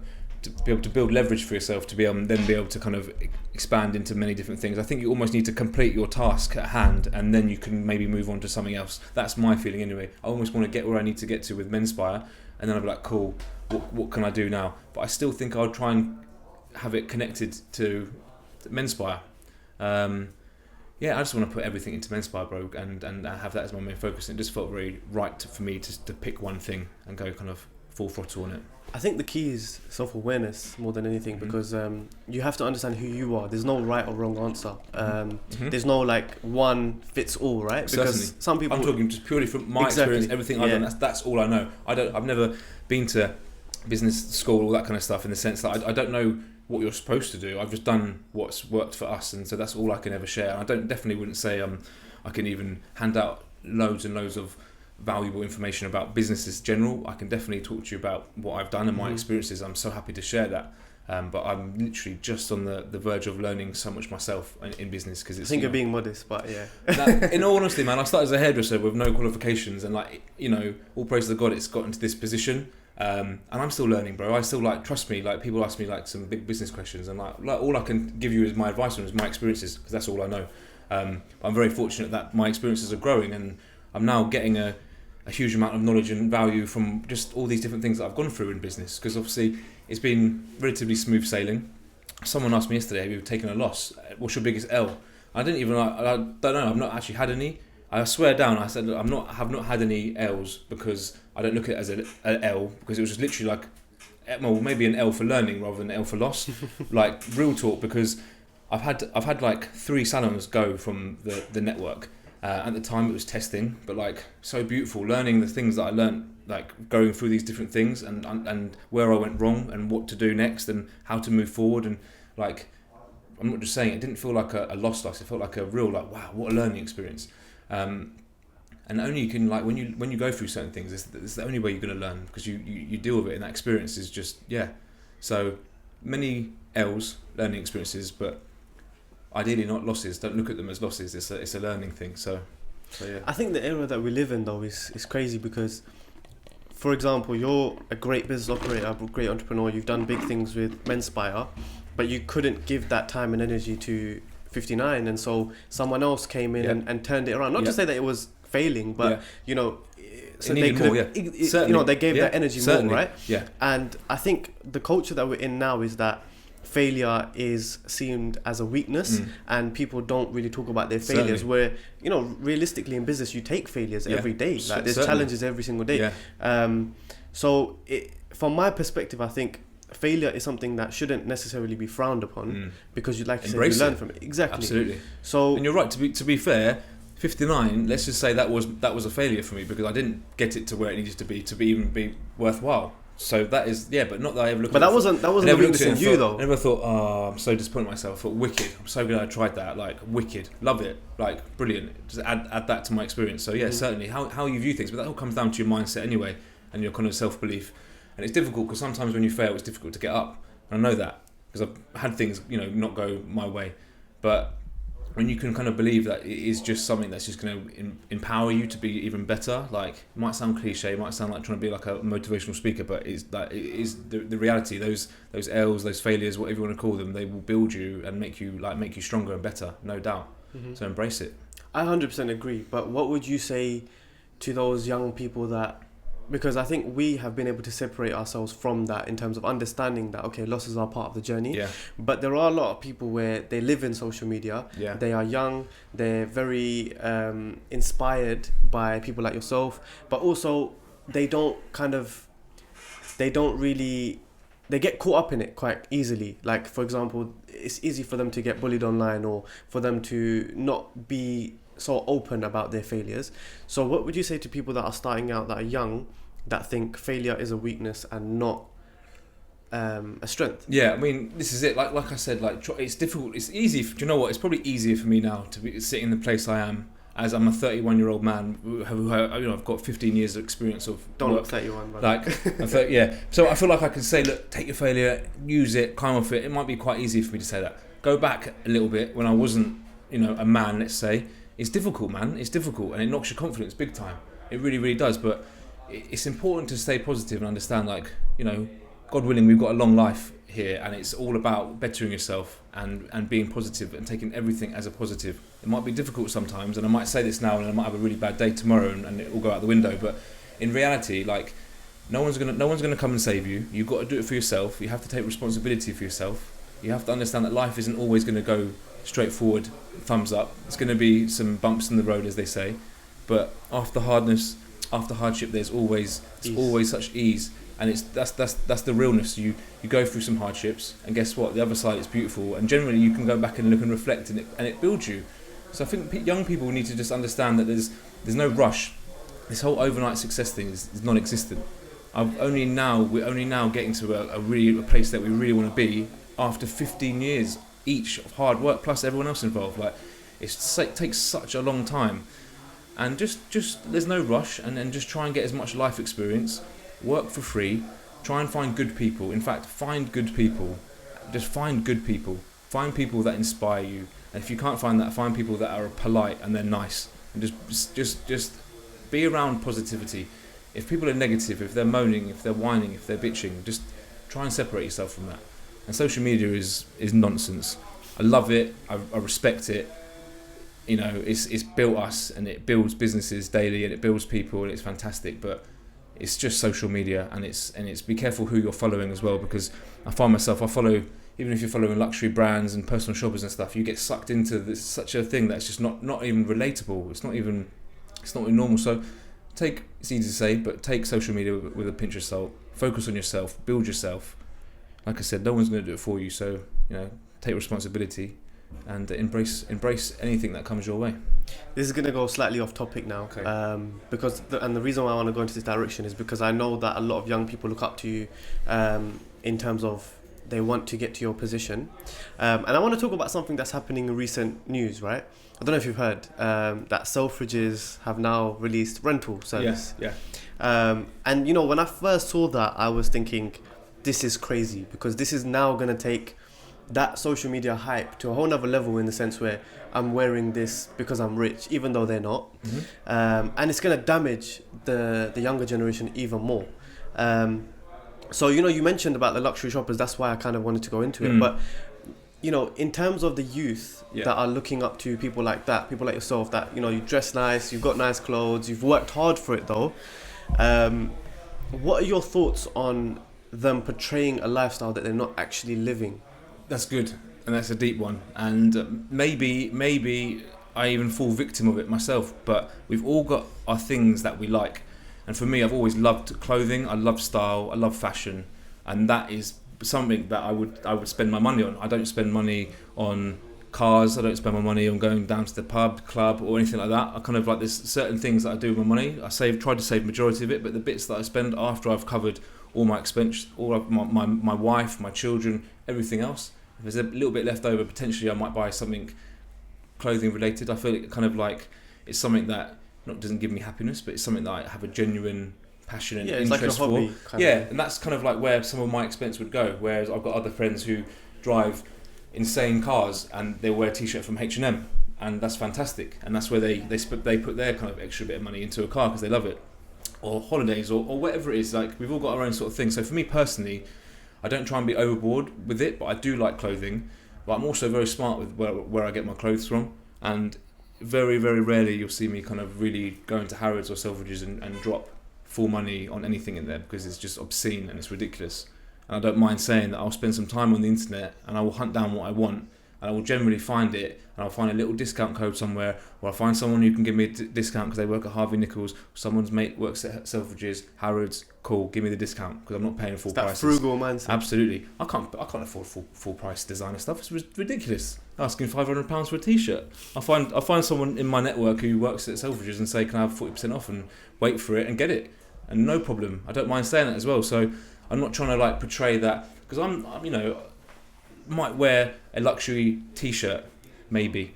to be able to build leverage for yourself, to be able to kind of expand into many different things. I think you almost need to complete your task at hand, and then you can maybe move on to something else. That's my feeling anyway. I almost want to get where I need to get to with Menspire, and then I'll be like, cool, what can I do now? But I still think I'll try and have it connected to Menspire. I just want to put everything into Menspire, bro, and have that as my main focus. And it just felt very right for me to pick one thing and go kind of full throttle on it. I think the key is self-awareness more than anything, because you have to understand who you are. There's no right or wrong answer. There's no like one fits all, right? Because Certainly. some people... I'm talking just purely from my experience, everything I've done, that's all I know. I've never been to business school, all that kind of stuff, in the sense that I don't know what you're supposed to do. I've just done what's worked for us, and so that's all I can ever share. I definitely wouldn't say I can even hand out loads and loads of valuable information about businesses general. I can definitely talk to you about what I've done and my experiences. I'm so happy to share that. But I'm literally just on the verge of learning so much myself in business, because it's... I think you're being modest, but yeah. In all honesty, man, I started as a hairdresser with no qualifications, and like, you know, all praise to God, it's gotten to this position. And I'm still learning, bro. I still, like, trust me, like, people ask me like some big business questions, and like all I can give you is my advice and my experiences, because that's all I know. I'm very fortunate that my experiences are growing, and I'm now getting a huge amount of knowledge and value from just all these different things that I've gone through in business, because obviously it's been relatively smooth sailing. Someone asked me yesterday, have you taken a loss? What's your biggest L? I don't know, I've not actually had any. I swear down, I said I have not had any L's, because I don't look at it as an L, because it was just literally like, well, maybe an L for learning rather than an L for loss. Like, real talk, because I've had like 3 salons go from the network. At the time it was testing, but like, so beautiful, learning the things that I learned, like going through these different things and where I went wrong and what to do next and how to move forward. And like, I'm not just saying it didn't feel like a loss, it felt like a real, like, wow, what a learning experience. And only you can, like, when you go through certain things, it's the only way you're going to learn, because you deal with it, and that experience is just, so many L's, learning experiences, but ideally not losses. Don't look at them as losses. It's a learning thing. So yeah. I think the era that we live in, though, is crazy, because, for example, you're a great business operator, a great entrepreneur. You've done big things with Menspire, but you couldn't give that time and energy to 59, and so someone else came in and turned it around. Not to say that it was failing, but you know, so they could, you know, they gave that energy more, right? Yeah. And I think the culture that we're in now is that failure is seen as a weakness, and people don't really talk about their failures. Where, you know, realistically in business, you take failures every day. Like, there's challenges every single day. So from my perspective, I think failure is something that shouldn't necessarily be frowned upon, because you, like you said, you learn from it. Exactly. Absolutely. So, and you're right. To be fair, 59. Let's just say that was a failure for me, because I didn't get it to where it needed to be even be worthwhile. So that is, but not that I ever looked. But that wasn't a weakness in you, though. I never thought, oh, I'm so disappointed in myself. I thought, wicked. I'm so glad I tried that. Like, wicked. Love it. Like, brilliant. Just add that to my experience. So certainly how you view things, but that all comes down to your mindset anyway, and your kind of self-belief. And it's difficult, because sometimes when you fail, it's difficult to get up. And I know that, because I've had things, you know, not go my way. But when you can kind of believe that it is just something that's just going to empower you to be even better, like, it might sound cliche, it might sound like trying to be like a motivational speaker, but it's like, it is the reality. Those L's, those failures, whatever you want to call them, they will build you and make you stronger and better, no doubt. So embrace it. I 100% agree. But what would you say to those young people that, because I think we have been able to separate ourselves from that in terms of understanding that, okay, losses are part of the journey. But there are a lot of people where they live in social media. They are young. They're very inspired by people like yourself. But also, they get caught up in it quite easily. Like, for example, it's easy for them to get bullied online, or for them to not be so open about their failures. So what would you say to people that are starting out, that are young, that think failure is a weakness and not a strength? I mean, this is it. Like I said, like, it's difficult. It's easy. Do you know what? It's probably easier for me now to be sitting in the place I am, as I'm a 31-year-old man who I've got 15 years of experience of Don't work. look 31, brother. Like, So I feel like I can say, look, take your failure, use it, climb off it. It might be quite easy for me to say that. Go back a little bit when I wasn't, you know, a man, let's say. It's difficult, man. It's difficult, and it knocks your confidence big time. It really, really does. But it's important to stay positive and understand, like, you know, God willing, we've got a long life here, and it's all about bettering yourself and being positive and taking everything as a positive. It might be difficult sometimes, and I might say this now, and I might have a really bad day tomorrow, and it will go out the window. But in reality, like, no one's gonna come and save you. You've got to do it for yourself. You have to take responsibility for yourself. You have to understand that life isn't always going to go straightforward, thumbs up. It's going to be some bumps in the road, as they say, but after hardship, there's always such ease. And that's the realness. You go through some hardships, and guess what? The other side is beautiful, and generally you can go back and look and reflect, and it builds you. So I think young people need to just understand that there's no rush. This whole overnight success thing is non-existent. We're only now getting to a place that we really want to be after 15 years each of hard work plus everyone else involved. Like it takes such a long time, and just there's no rush, and then just try and get as much life experience. Work for free, try and find good people. In fact, find good people. Just find good people. Find people that inspire you. And if you can't find that, find people that are polite and they're nice. And just be around positivity. If people are negative, if they're moaning, if they're whining, if they're bitching, just try and separate yourself from that. And social media is nonsense. I love it. I respect it. You know, it's built us, and it builds businesses daily, and it builds people, and it's fantastic. But it's just social media, and it's be careful who you're following as well, because I find myself, even if you're following luxury brands and personal shoppers and stuff, you get sucked into such a thing that's just not even relatable. It's not even normal. So it's easy to say, but take social media with a pinch of salt. Focus on yourself, build yourself. Like I said, no one's going to do it for you, so take responsibility and embrace anything that comes your way. This is going to go slightly off topic now, okay. Because the reason why I want to go into this direction is because I know that a lot of young people look up to you in terms of they want to get to your position, and I want to talk about something that's happening in recent news, right? I don't know if you've heard that Selfridges have now released rental service. Yeah. And when I first saw that, I was thinking, this is crazy, because this is now going to take that social media hype to a whole nother level, in the sense where I'm wearing this because I'm rich, even though they're not. Mm-hmm. And it's going to damage the younger generation even more. So, you mentioned about the luxury shoppers. That's why I kind of wanted to go into it. But, in terms of the youth that are looking up to people like that, people like yourself, that, you dress nice, you've got nice clothes, you've worked hard for it though. What are your thoughts on them portraying a lifestyle that they're not actually living? That's good, and that's a deep one, and maybe I even fall victim of it myself, but we've all got our things that we like. And for me, I've always loved clothing, I love style, I love fashion, and that is something that I would spend my money on. I don't spend money on cars, I don't spend my money on going down to the pub, club, or anything like that. I kind of there's certain things that I do with my money. I try to save majority of it, but the bits that I spend after I've covered all my expense, all of my wife, my children, everything else. If there's a little bit left over, potentially I might buy something clothing related. I feel it kind of it's something that not doesn't give me happiness, but it's something that I have a genuine passion and interest it's like a hobby, for. And that's kind of where some of my expense would go. Whereas I've got other friends who drive insane cars and they wear a t-shirt from H&M, and that's fantastic. And that's where they put their kind of extra bit of money into a car because they love it. Or holidays, or whatever it is. We've all got our own sort of thing. So for me personally, I don't try and be overboard with it, but I do like clothing. But I'm also very smart with where I get my clothes from. And very, very rarely you'll see me kind of really go into Harrods or Selfridges and drop full money on anything in there, because it's just obscene and it's ridiculous. And I don't mind saying that I'll spend some time on the internet and I will hunt down what I want, and I will generally find it, and I'll find a little discount code somewhere, or I'll find someone who can give me a discount because they work at Harvey Nichols, someone's mate works at Selfridges, Harrods, cool, give me the discount because I'm not paying full prices. That frugal mindset. Absolutely. I can't afford full price designer stuff. It's ridiculous. Asking £500 for a t-shirt. I find someone in my network who works at Selfridges and say, can I have 40% off, and wait for it and get it, and no problem. I don't mind saying that as well. So I'm not trying to portray that, because I'm might wear a luxury t-shirt, maybe.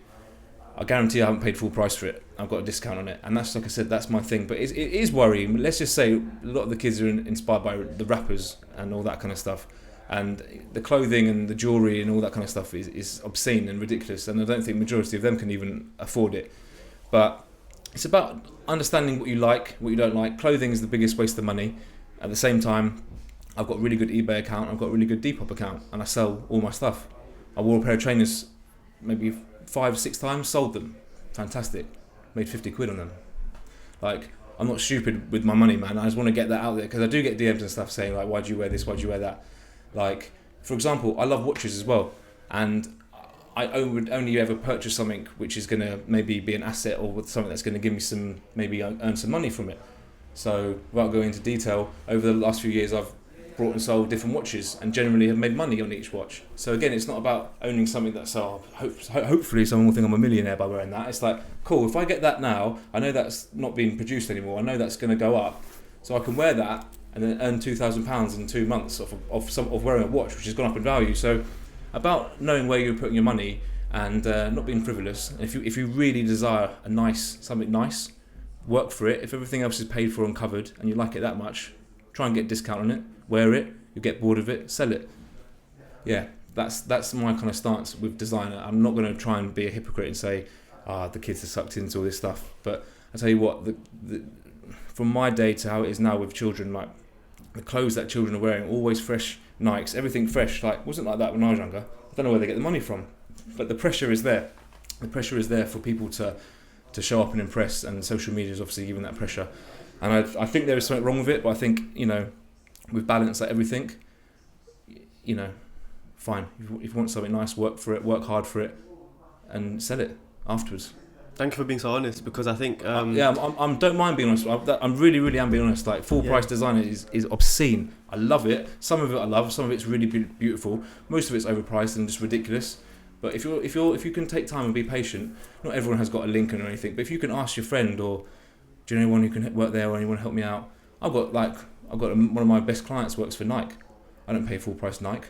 I guarantee I haven't paid full price for it. I've got a discount on it, and that's, like I said, that's my thing. But it is worrying. Let's just say a lot of the kids are inspired by the rappers and all that kind of stuff, and the clothing and the jewellery and all that kind of stuff is obscene and ridiculous, and I don't think majority of them can even afford it. But it's about understanding what you like, what you don't like. Clothing is the biggest waste of money. At the same time, I've got a really good eBay account, I've got a really good Depop account, and I sell all my stuff. I wore a pair of trainers maybe 5-6 times, sold them. Fantastic. Made 50 quid on them. I'm not stupid with my money, man. I just want to get that out there, because I do get DMs and stuff saying, why do you wear this, why do you wear that? For example, I love watches as well, and I would only ever purchase something which is going to maybe be an asset, or with something that's going to give me some, maybe earn some money from it. So without going into detail, over the last few years I've brought and sold different watches and generally have made money on each watch. So again, it's not about owning something that's hopefully someone will think I'm a millionaire by wearing that. It's like, cool, if I get that now, I know that's not being produced anymore, I know that's going to go up, so I can wear that and then earn £2,000 in 2 months of wearing a watch which has gone up in value. So about knowing where you're putting your money and not being frivolous. If you really desire something nice, work for it. If everything else is paid for and covered and you like it that much, try and get a discount on it, wear it, you get bored of it, sell it. Yeah, that's my kind of stance with designer. I'm not going to try and be a hypocrite and say, the kids are sucked into all this stuff. But I tell you what, from my day to how it is now with children, like the clothes that children are wearing, always fresh Nikes, everything fresh. Like, wasn't like that when I was younger. I don't know where they get the money from, but the pressure is there. The pressure is there for people to show up and impress, and social media is obviously giving that pressure. And I think there is something wrong with it, but I think, with balance, like everything, fine. If you want something nice, work for it, work hard for it, and sell it afterwards. Thank you for being so honest, because I think... I don't mind being honest. I'm really am being honest. Like, full price designer is obscene. I love it. Some of it I love. Some of it's really beautiful. Most of it's overpriced and just ridiculous. But if you can take time and be patient, not everyone has got a Lincoln or anything. But if you can ask your friend, or do you know anyone who can work there, or anyone help me out? I've got one of my best clients works for Nike. I don't pay full price Nike.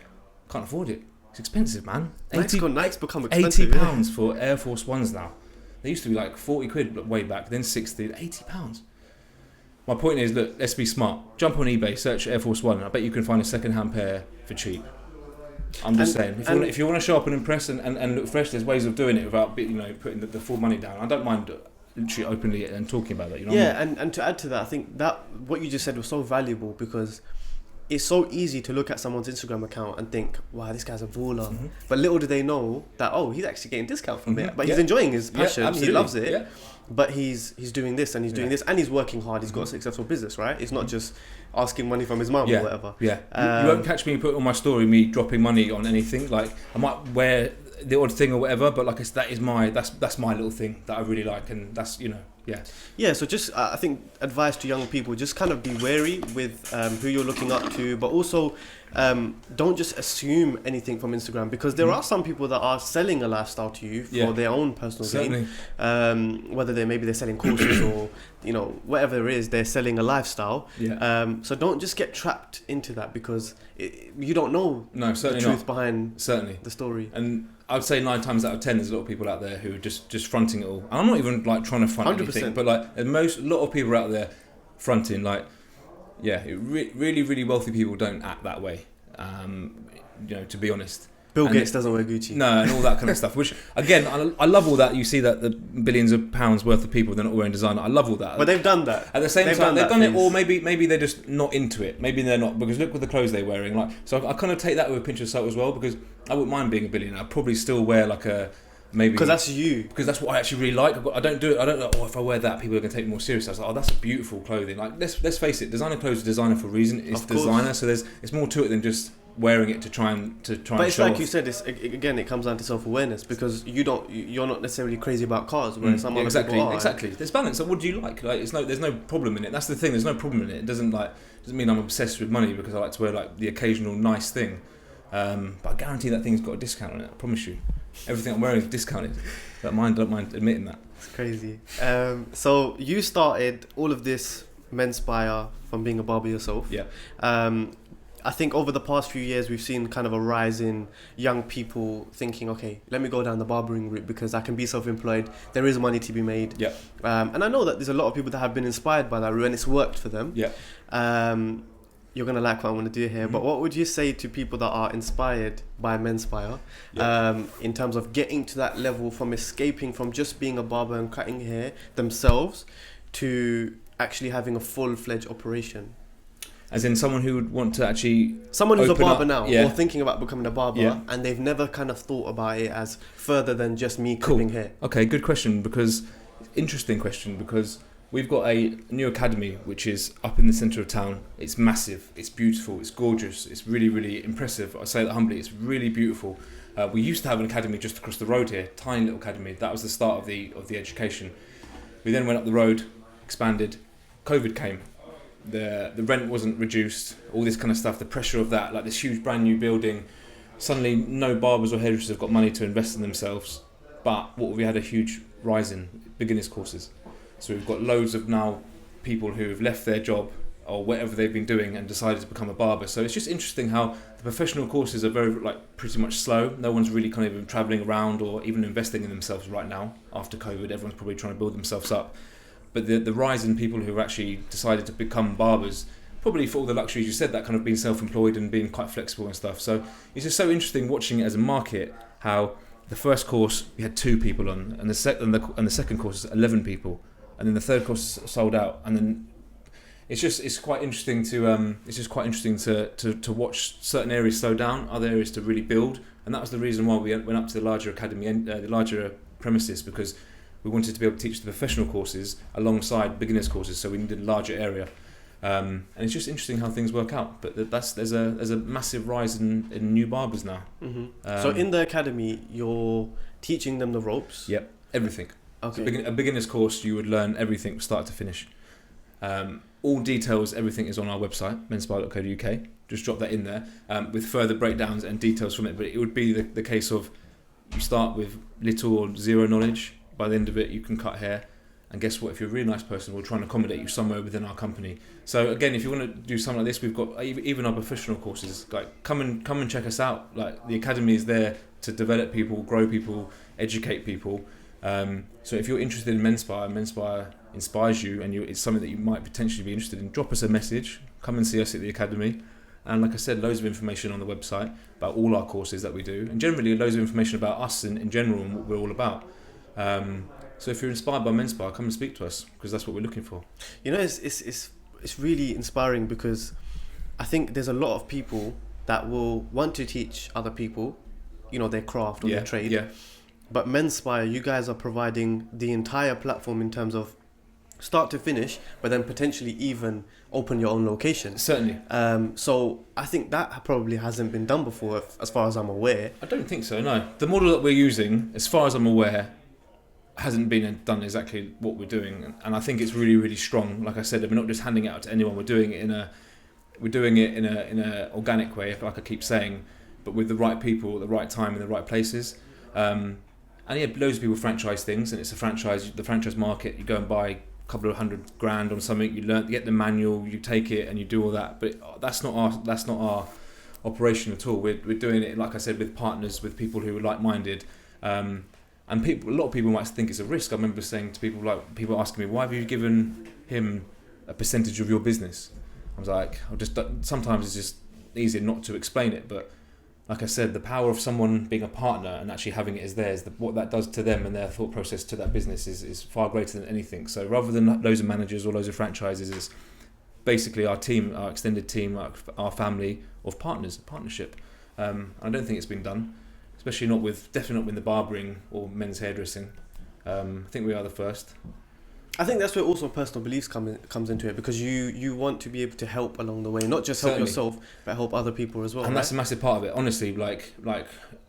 Can't afford it. It's expensive, man. Nike's become expensive. £80 for Air Force Ones now. They used to be like 40 quid way back, then 60, £80. My point is, look, let's be smart. Jump on eBay, search Air Force One. I bet you can find a second-hand pair for cheap. I'm just saying, if you want to show up and impress and look fresh, there's ways of doing it without putting the full money down. I don't mind literally openly and talking about that. And to add to that, I think that what you just said was so valuable, because it's so easy to look at someone's Instagram account and think, wow, this guy's a baller. Mm-hmm. But little do they know that, he's actually getting discount from it. But he's enjoying his passion. He loves it. Yeah. But he's doing this and he's doing this and he's working hard. He's got a successful business, right? It's not just asking money from his mum or whatever. Yeah. You won't catch me put on my story me dropping money on anything. Like, I might wear the odd thing or whatever, but like that's my little thing that I really like, and that's Yeah, so just I think advice to young people, just kind of be wary with who you're looking up to, but also don't just assume anything from Instagram, because there are some people that are selling a lifestyle to you for their own personal gain. Whether they're selling courses or whatever it is, they're selling a lifestyle. So don't just get trapped into that, because you don't know the truth behind the story. And I'd say 9 times out of 10, there's a lot of people out there who are just fronting it all. And I'm not even like trying to front 100%. Anything, but like a lot of people out there fronting, like, really, really wealthy people don't act that way. To be honest. Bill Gates doesn't wear Gucci. No, and all that kind of stuff. Which again, I love all that. You see that the billions of pounds worth of people, they're not wearing designer. I love all that. But they've done that. At the same time, they've done it, or maybe they're just not into it. Maybe they're not, because look at the clothes they're wearing. Like, so I kind of take that with a pinch of salt as well, because I wouldn't mind being a billionaire. I'd probably still wear like a maybe because that's you. Because that's what I actually really like. I don't do it. I don't know. If I wear that, people are going to take me more seriously. I was like, that's beautiful clothing. Like, let's face it, designer clothes are designer for a reason. It's designer, so it's more to it than just wearing it to try and but it's like off. You said, it comes down to self-awareness, because you're not necessarily crazy about cars, whereas some other people are. Exactly. There's balance. So what do you like? Like, there's no problem in it. That's the thing. There's no problem in it. It doesn't mean I'm obsessed with money because I like to wear like the occasional nice thing. But I guarantee that thing's got a discount on it. I promise you. Everything I'm wearing is discounted. Don't mind admitting that. It's crazy. So you started all of this Menspire from being a barber yourself. Yeah. I think over the past few years, we've seen kind of a rise in young people thinking, okay, let me go down the barbering route because I can be self-employed. There is money to be made. Yeah. And I know that there's a lot of people that have been inspired by that route and it's worked for them. Yeah. You're going to like what I want to do here. Mm-hmm. But what would you say to people that are inspired by Menspire in terms of getting to that level, from escaping from just being a barber and cutting hair themselves to actually having a full-fledged operation? As in someone who would want to actually... Someone who's a barber now, or thinking about becoming a barber, and they've never kind of thought about it as further than just me clipping hair. Okay, good question, interesting question, because we've got a new academy which is up in the centre of town. It's massive, it's beautiful, it's gorgeous, it's really, really impressive. I say that humbly, it's really beautiful. We used to have an academy just across the road here, tiny little academy. That was the start of the education. We then went up the road, expanded. COVID came. the rent wasn't reduced, all this kind of stuff, the pressure of that, like this huge brand new building, suddenly no barbers or hairdressers have got money to invest in themselves. But we had a huge rise in beginners courses. So we've got loads of now people who have left their job or whatever they've been doing and decided to become a barber. So it's just interesting how the professional courses are very, like, pretty much slow. No one's really kind of even travelling around or even investing in themselves right now after COVID. Everyone's probably trying to build themselves up. But the rise in people who have actually decided to become barbers, probably for all the luxuries you said, that kind of being self-employed and being quite flexible and stuff. So it's just so interesting watching it as a market, how the first course we had 2 people on, and the second course is 11 people, and then the third course sold out, and then it's quite interesting to watch certain areas slow down, other areas to really build, and that was the reason why we went up to the larger academy and the larger premises, because we wanted to be able to teach the professional courses alongside beginners courses, so we needed a larger area. And it's just interesting how things work out. But there's a massive rise in new barbers now. Mm-hmm. So in the academy, you're teaching them the ropes? Yep, everything. Okay. So a beginner's course, you would learn everything from start to finish. All details, everything is on our website, menspire.co.uk. Just drop that in there with further breakdowns and details from it. But it would be the case of you start with little or zero knowledge. By the end of it, you can cut hair. And guess what? If you're a really nice person, we'll try and accommodate you somewhere within our company. So again, if you want to do something like this, we've got even our professional courses. Like come and check us out. Like the academy is there to develop people, grow people, educate people. So if you're interested in Menspire inspires you, and it's something that you might potentially be interested in, drop us a message. Come and see us at the academy. And like I said, loads of information on the website about all our courses that we do, and generally loads of information about us in general and what we're all about. So if you're inspired by Menspire, come and speak to us, because that's what we're looking for. You know, it's really inspiring, because I think there's a lot of people that will want to teach other people, you know, their craft or their trade. Yeah. But Menspire, you guys are providing the entire platform in terms of start to finish, but then potentially even open your own location. Certainly. So I think that probably hasn't been done before, as far as I'm aware. I don't think so, no. The model that we're using, as far as I'm aware, hasn't been done exactly what we're doing, and I think it's really, really strong. Like I said, we're not just handing it out to anyone. We're doing it in a organic way, like I keep saying, but with the right people at the right time in the right places. And yeah, loads of people franchise things, and it's the franchise market. You go and buy a couple of $100,000 on something. You get the manual, you take it, and you do all that. But that's not our operation at all. We're doing it, like I said, with partners, with people who are like-minded. And a lot of people might think it's a risk. I remember saying to people asking me, why have you given him a percentage of your business? I was like, sometimes it's just easier not to explain it. But like I said, the power of someone being a partner and actually having it as theirs, what that does to them and their thought process to that business is far greater than anything. So rather than loads of managers or loads of franchises, it's basically our team, our extended team, our family of partners, a partnership. I don't think it's been done. Especially definitely not with the barbering or men's hairdressing. I think we are the first. I think that's where also personal beliefs comes into it, because you want to be able to help along the way, not just help yourself, but help other people as well. And that's a massive part of it. Honestly, like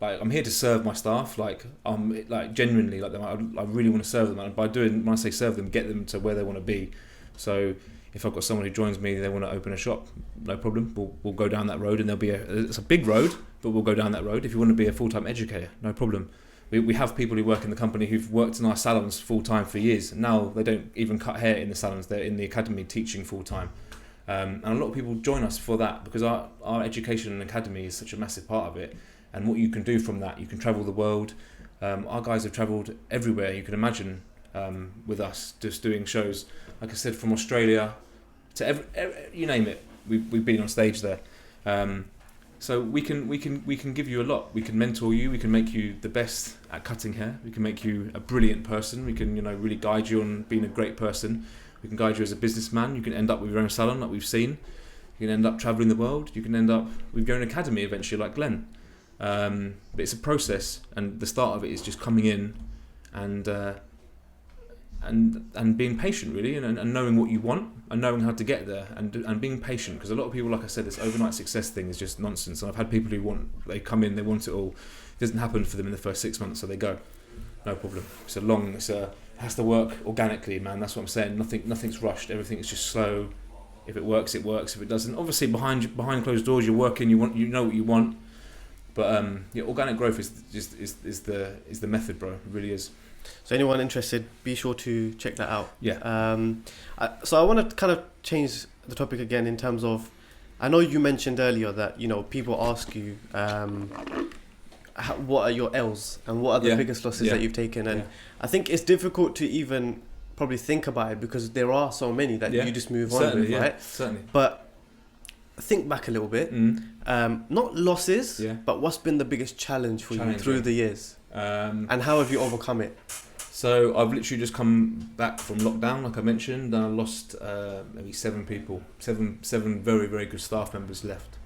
I'm here to serve my staff. Genuinely, I really want to serve them. And when I say serve them, get them to where they want to be. So if I've got someone who joins me, they want to open a shop, no problem. We'll go down that road, and it's a big road, but we'll go down that road. If you want to be a full-time educator, no problem. We have people who work in the company who've worked in our salons full-time for years. And now they don't even cut hair in the salons. They're in the academy teaching full-time. And a lot of people join us for that, because our education and academy is such a massive part of it. And what you can do from that, you can travel the world. Our guys have travelled everywhere you can imagine with us, just doing shows. Like I said, from Australia to you name it, we've been on stage there. So we can give you a lot. We can mentor you. We can make you the best at cutting hair. We can make you a brilliant person. We can really guide you on being a great person. We can guide you as a businessman. You can end up with your own salon, like we've seen. You can end up travelling the world. You can end up with your own academy eventually, like Glenn. But it's a process, and the start of it is just coming in and being patient, really, and knowing what you want and knowing how to get there, and being patient, because a lot of people, like I said, this overnight success thing is just nonsense. And I've had people they come in, they want it all. It doesn't happen for them in the first 6 months, so they go. No problem. It has to work organically, man. That's what I'm saying. Nothing's rushed. Everything is just slow. If it works, it works. If it doesn't, obviously behind closed doors, you're working. You know what you want. But organic growth is the method, bro. It really is. So anyone interested, be sure to check that out. Yeah. So I want to kind of change the topic again in terms of, I know you mentioned earlier that people ask you, what are your L's and what are the biggest losses that you've taken, and I think it's difficult to even probably think about it because there are so many that you just move on with, right? Certainly. But think back a little bit. Not losses, but what's been the biggest challenge for you through the years, and how have you overcome it? So I've literally just come back from lockdown, like I mentioned, and I lost maybe 7 people, seven very, very good staff members left.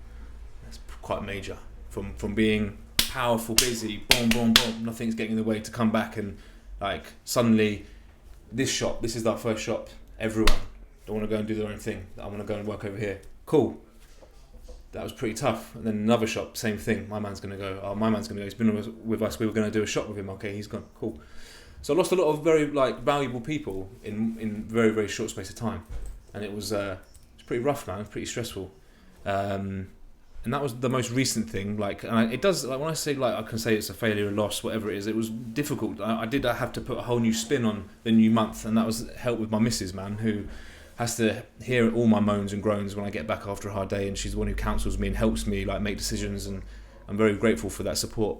That's quite major. From being powerful, busy, boom, boom, boom, nothing's getting in the way, to come back and like suddenly this is our first shop. Everyone don't want to go and do their own thing. I want to go and work over here. Cool. That was pretty tough. And then another shop, same thing. My man's going to go. Oh, my man's going to go. He's been with us. We were going to do a shop with him. Okay, he's gone. Cool. So I lost a lot of very valuable people in very, very short space of time, and it was pretty rough, man. It was pretty stressful, and that was the most recent thing. It does when I say I can say it's a failure, a loss, whatever it is. It was difficult. I did have to put a whole new spin on the new month, and that was helped with my missus, man, who has to hear all my moans and groans when I get back after a hard day, and she's the one who counsels me and helps me make decisions, and I'm very grateful for that support.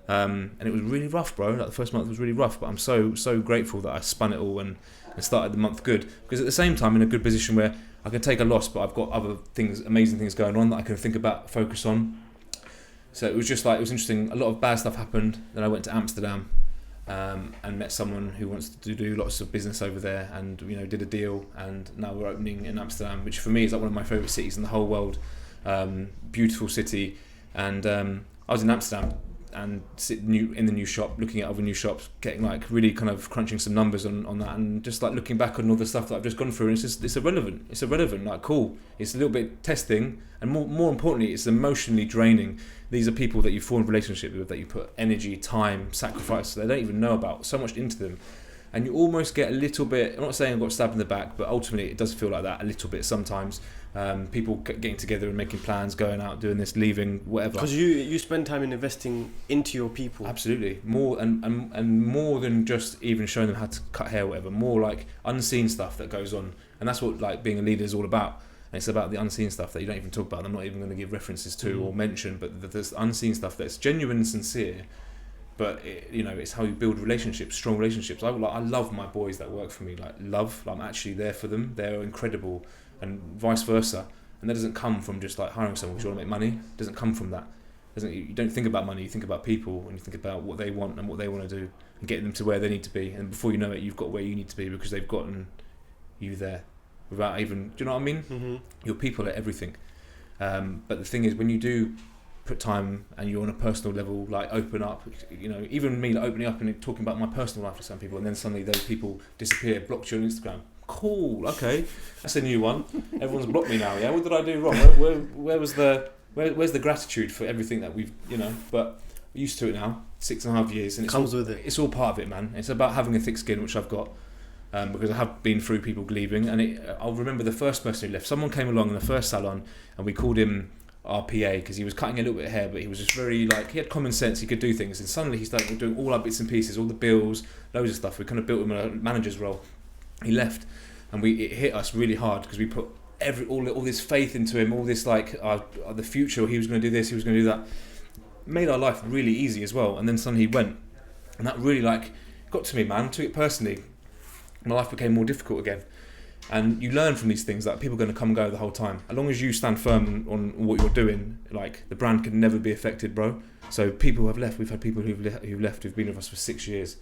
And it was really rough, bro. The first month was really rough, but I'm so grateful that I spun it all and started the month good, because at the same time in a good position where I can take a loss, but I've got other things, amazing things going on that I can think about, focus on. So it was just it was interesting. A lot of bad stuff happened. Then I went to Amsterdam and met someone who wants to do lots of business over there, and did a deal, and now we're opening in Amsterdam, which for me is one of my favourite cities in the whole world. Beautiful city, and I was in Amsterdam and in the new shop, looking at other new shops, getting really kind of crunching some numbers on that, and just looking back on all the stuff that I've just gone through, and it's irrelevant, cool. It's a little bit testing, and more importantly, it's emotionally draining. These are people that you form a relationship with, that you put energy, time, sacrifice, they don't even know about, so much into them. And you almost get a little bit, I'm not saying I got stabbed in the back, but ultimately it does feel like that a little bit sometimes. People getting together and making plans, going out, doing this, leaving, whatever. Because you spend time in investing into your people. Absolutely. More and more than just even showing them how to cut hair or whatever, more unseen stuff that goes on. And that's what being a leader is all about. And it's about the unseen stuff that you don't even talk about. I'm not even going to give references to or mention, but there's unseen stuff that's genuine and sincere. But it's how you build relationships, strong relationships. I love my boys that work for me. I'm actually there for them. They're incredible, and vice versa. And that doesn't come from just hiring someone because you want to make money. It doesn't come from that. You don't think about money. You think about people, and you think about what they want and what they want to do, and getting them to where they need to be. And before you know it, you've got where you need to be because they've gotten you there without even. Do you know what I mean? Mm-hmm. Your people are everything. But the thing is, when you do put time and you're on a personal level, open up, even me opening up and talking about my personal life to some people, and then suddenly those people disappear, blocked you on Instagram. Cool, okay, that's a new one. Everyone's blocked me now. Yeah, what did I do wrong? Where's the gratitude for everything that we've, but we're used to it now. 6.5 years, and with it. It's all part of it, man. It's about having a thick skin, which I've got. Because I have been through people leaving, and I'll remember the first person who left. Someone came along in the first salon, and we called him our PA because he was cutting a little bit of hair, but he was just very he had common sense, he could do things, and suddenly he started doing all our bits and pieces, all the bills, loads of stuff. We kind of built him a manager's role. He left, and it hit us really hard because we put all this faith into him, all this the future, he was going to do this, he was going to do that. Made our life really easy as well, and then suddenly he went, and that really got to me, man. Took it personally. My life became more difficult again. And you learn from these things that people are going to come and go the whole time. As long as you stand firm on what you're doing, the brand can never be affected, bro. So people have left. We've had people who've left who've been with us for 6 years,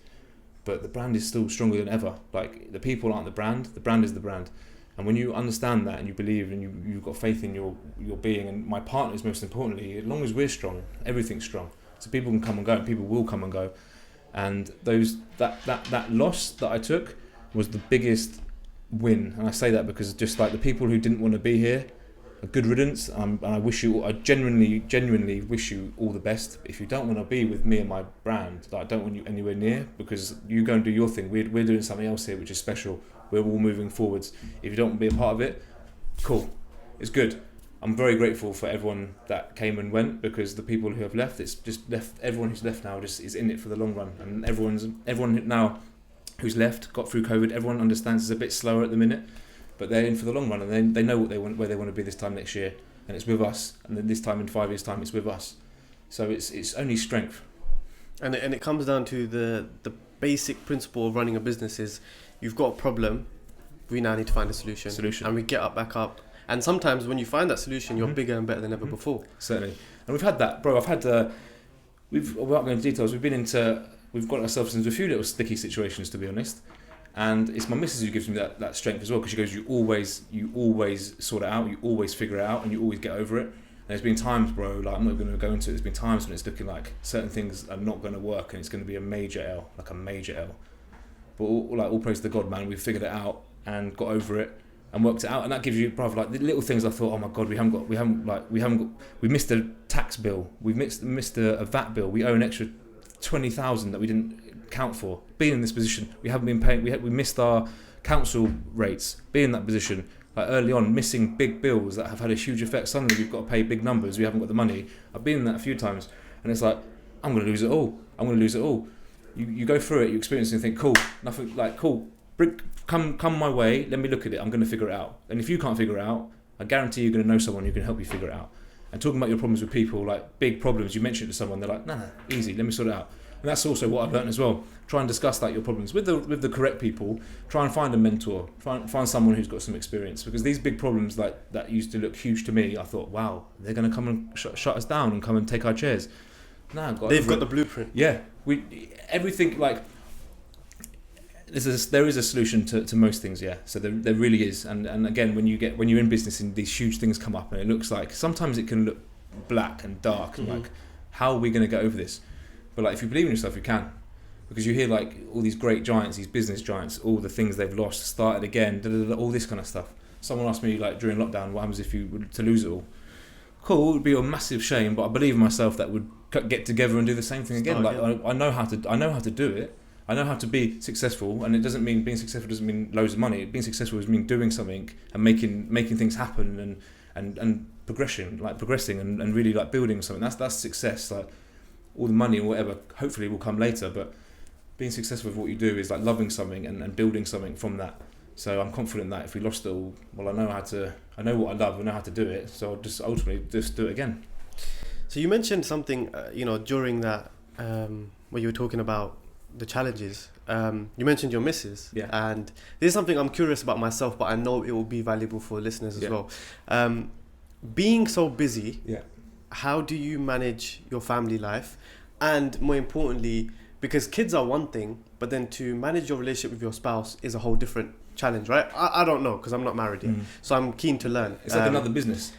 but the brand is still stronger than ever. The people aren't the brand is the brand. And when you understand that and you believe and you've got faith in your being, and my partners most importantly, as long as we're strong, everything's strong. So people can come and go, and people will come and go. And that loss that I took was the biggest win, and I say that because just the people who didn't want to be here, a good riddance, and I genuinely wish you all the best. If you don't want to be with me and my brand, I don't want you anywhere near, because you go and do your thing. We're doing something else here which is special. We're all moving forwards. If you don't want to be a part of it, Cool. It's good. I'm very grateful for everyone that came and went, because the people who have left, it's just left. Everyone who's left now just is in it for the long run, and everyone now who's left got through COVID. Everyone understands it's a bit slower at the minute, but they're in for the long run, and they know what they want, where they want to be this time next year, and it's with us. And then this time in 5 years' time, it's with us. So it's only strength. And it comes down to the basic principle of running a business is you've got a problem, we now need to find a solution. And we get back up. And sometimes when you find that solution, you're bigger and better than ever before. Certainly. And we've had that, bro. Without going into details, we've got ourselves into a few little sticky situations, to be honest. And it's my missus who gives me that strength as well, because she goes, you always sort it out, you always figure it out, and you always get over it. And there's been times, bro, like I'm not going to go into it, there's been times when it's looking like certain things are not going to work and it's going to be a major L, like a major L. But all praise to God, man, we've figured it out and got over it and worked it out. And that gives you, bro, like the little things I thought, oh my God, we missed a tax bill, we missed a VAT bill, we owe an extra 20,000 that we didn't count for. Being in this position, we haven't been paying, we missed our council rates. Being in that position, like early on, missing big bills that have had a huge effect. Suddenly we've got to pay big numbers, we haven't got the money. I've been in that a few times, and it's like, I'm going to lose it all. You go through it, you experience it and think, cool, nothing, like, cool, come my way, let me look at it, I'm going to figure it out. And if you can't figure it out, I guarantee you're going to know someone who can help you figure it out. And talking about your problems with people, like big problems, you mention it to someone, they're like, nah, easy, let me sort it out. And that's also what I've learned as well. Try and discuss your problems with the correct people. Try and find a mentor. Find someone who's got some experience. Because these big problems that used to look huge to me, I thought, wow, they're going to come and shut us down and come and take our chairs. Nah, they've got the blueprint. Yeah, everything, like, there is a solution to most things. Yeah, so there really is. And again, when you're in business and these huge things come up and it looks like, sometimes it can look black and dark and like, how are we going to get over this? But like, if you believe in yourself, you can. Because you hear like all these great giants, these business giants, all the things they've lost, started again, all this kind of stuff. Someone asked me like during lockdown, what happens if you were to lose it all? Cool, it would be a massive shame, but I believe in myself that would get together and do the same thing again. I know how to do it. I know how to be successful, and it doesn't mean being successful doesn't mean loads of money. Being successful is mean doing something and making things happen and progressing and really like building something. That's success. Like, all the money or whatever hopefully will come later, but being successful with what you do is like loving something and building something from that. So I'm confident that if we lost it all, well, I know what I love, I know how to do it, so I'll just ultimately just do it again. So you mentioned something during that where you were talking about the challenges. You mentioned your missus, and this is something I'm curious about myself, but I know it will be valuable for listeners as well. Being so busy, how do you manage your family life? And more importantly, because kids are one thing, but then to manage your relationship with your spouse is a whole different challenge, right? I don't know, because I'm not married yet, so I'm keen to learn. It's like another business.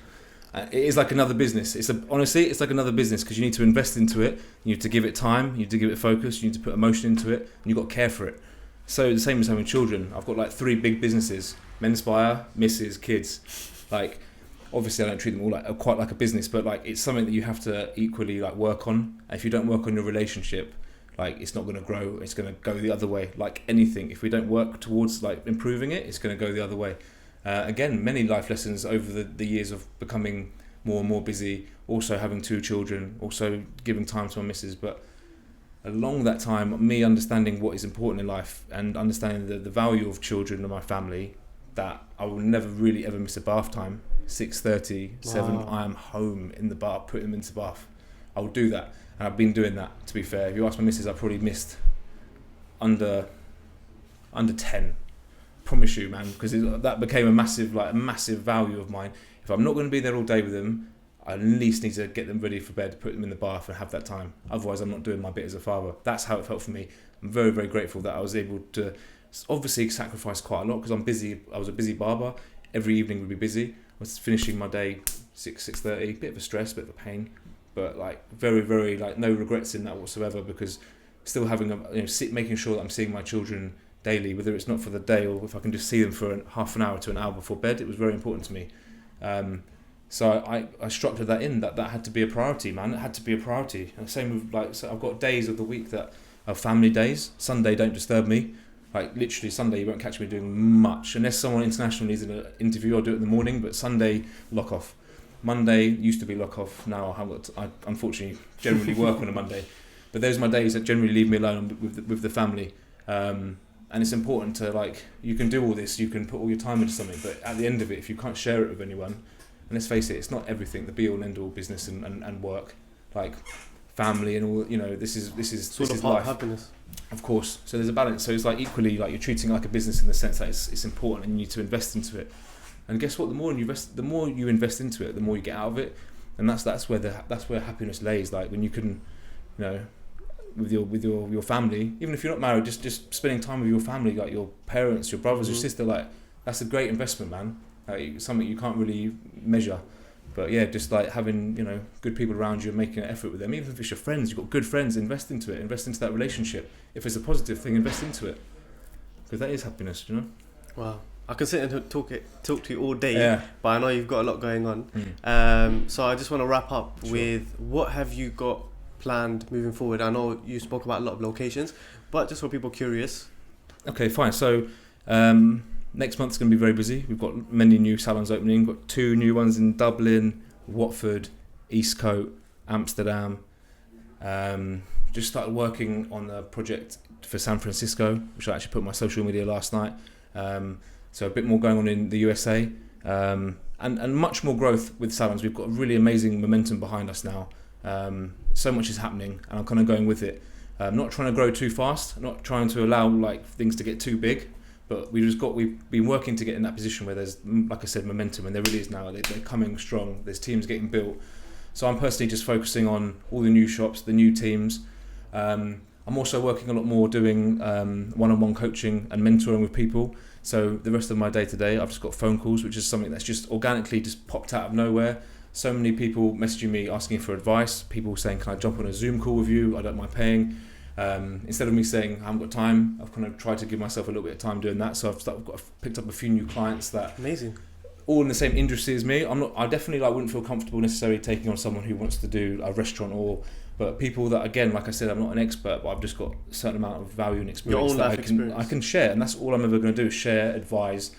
It is like another business. Honestly, it's like another business, because you need to invest into it. You need to give it time. You need to give it focus. You need to put emotion into it, and you've got to care for it. So the same as having children. I've got like 3 big businesses: Menspire, Misses, Kids. Like, obviously I don't treat them all like quite like a business, but like it's something that you have to equally like work on. And if you don't work on your relationship, like, it's not going to grow. It's going to go the other way. Like anything, if we don't work towards like improving it, it's going to go the other way. Again, many life lessons over the years of becoming more and more busy, also having 2 children, also giving time to my missus. But along that time, me understanding what is important in life and understanding the value of children and my family, that I will never really ever miss a bath time. 6:30, 7, wow. I am home in the bath, putting them into bath. I will do that. And I've been doing that, to be fair. If you ask my missus, I probably missed under 10. Promise you, man, because that became a massive value of mine. If I'm not going to be there all day with them, I at least need to get them ready for bed, put them in the bath and have that time. Otherwise, I'm not doing my bit as a father. That's how it felt for me. I'm very, very grateful that I was able to obviously sacrifice quite a lot, because I'm busy. I was a busy barber. Every evening would be busy. I was finishing my day 6:30, bit of a stress, bit of a pain, but like very, very like no regrets in that whatsoever, because still having making sure that I'm seeing my children daily, whether it's not for the day or if I can just see them for half an hour to an hour before bed, it was very important to me. So I structured that in, that had to be a priority, man. It had to be a priority. And same with so I've got days of the week that are family days. Sunday, don't disturb me. Like literally Sunday, you won't catch me doing much unless someone international needs an interview. I'll do it in the morning, but Sunday lock off. Monday used to be lock off. Now I unfortunately generally work on a Monday, but those are my days that generally leave me alone with the family. And it's important to, like, you can do all this, you can put all your time into something, but at the end of it, if you can't share it with anyone, and let's face it, it's not everything, the be all and end all business and work, like family and all, you know, this is part life. of happiness. Of course. So there's a balance. So it's like equally, like, you're treating it like a business in the sense that it's important and you need to invest into it. And guess what? The more you invest into it, the more you get out of it. And that's where happiness lays. Like when you can, you know, with your family, even if you're not married, just spending time with your family, like your parents, your brothers, your sister, like that's a great investment, man. Like something you can't really measure. But yeah, just like having, you know, good people around you and making an effort with them, even if it's your friends, you've got good friends, invest into it, invest into that relationship. If it's a positive thing, invest into it, because that is happiness, you know. Wow, I can sit and talk to you all day, but I know you've got a lot going on. So I just want to wrap up with, what have you got planned moving forward? I know you spoke about a lot of locations, but just for people curious. Okay, fine. So next month's going to be very busy. We've got many new salons opening. We've got 2 new ones in Dublin, Watford, Eastcote, Amsterdam. Just started working on the project for San Francisco, which I actually put on my social media last night. So a bit more going on in the USA, and much more growth with salons. We've got really amazing momentum behind us now. So much is happening, and I'm kind of going with it. Not trying to grow too fast, not trying to allow like things to get too big. But we've been working to get in that position where there's, like I said, momentum, and there really is now. They're coming strong. There's teams getting built. So I'm personally just focusing on all the new shops, the new teams. I'm also working a lot more doing one-on-one coaching and mentoring with people. So the rest of my day-to-day, I've just got phone calls, which is something that's just organically just popped out of nowhere. So many people messaging me asking for advice. People saying, "Can I jump on a Zoom call with you? I don't mind paying." Instead of me saying I haven't got time, I've kind of tried to give myself a little bit of time doing that. So I've picked up a few new clients that amazing, all in the same industry as me. I definitely wouldn't feel comfortable necessarily taking on someone who wants to do a restaurant, but people that, again, like I said, I'm not an expert, but I've just got a certain amount of value and experience that I can share, and that's all I'm ever going to do is share, advise,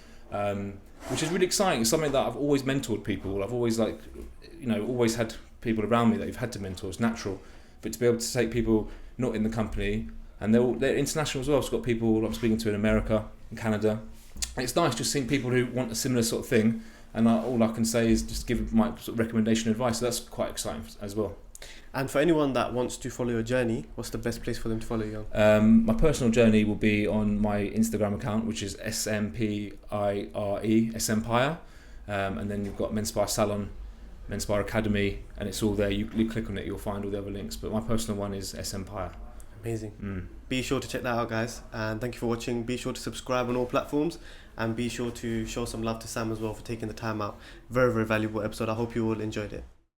which is really exciting. It's something that I've always mentored people. I've always always had people around me that you've had to mentor. It's natural, but to be able to take people not in the company, and they're international as well. I've got people I'm speaking to in America, in Canada. And it's nice just seeing people who want a similar sort of thing, and all I can say is just give my sort of recommendation advice. So that's quite exciting as well. And for anyone that wants to follow your journey, what's the best place for them to follow you on? My personal journey will be on my Instagram account, which is SMPIRE, Menspire, and then you've got Menspire Salon, Menspire Academy, and it's all there. You click on it, you'll find all the other links. But my personal one is Menspire. Amazing. Be sure to check that out, guys. And thank you for watching. Be sure to subscribe on all platforms, and be sure to show some love to Sam as well for taking the time out. Very, very valuable episode. I hope you all enjoyed it.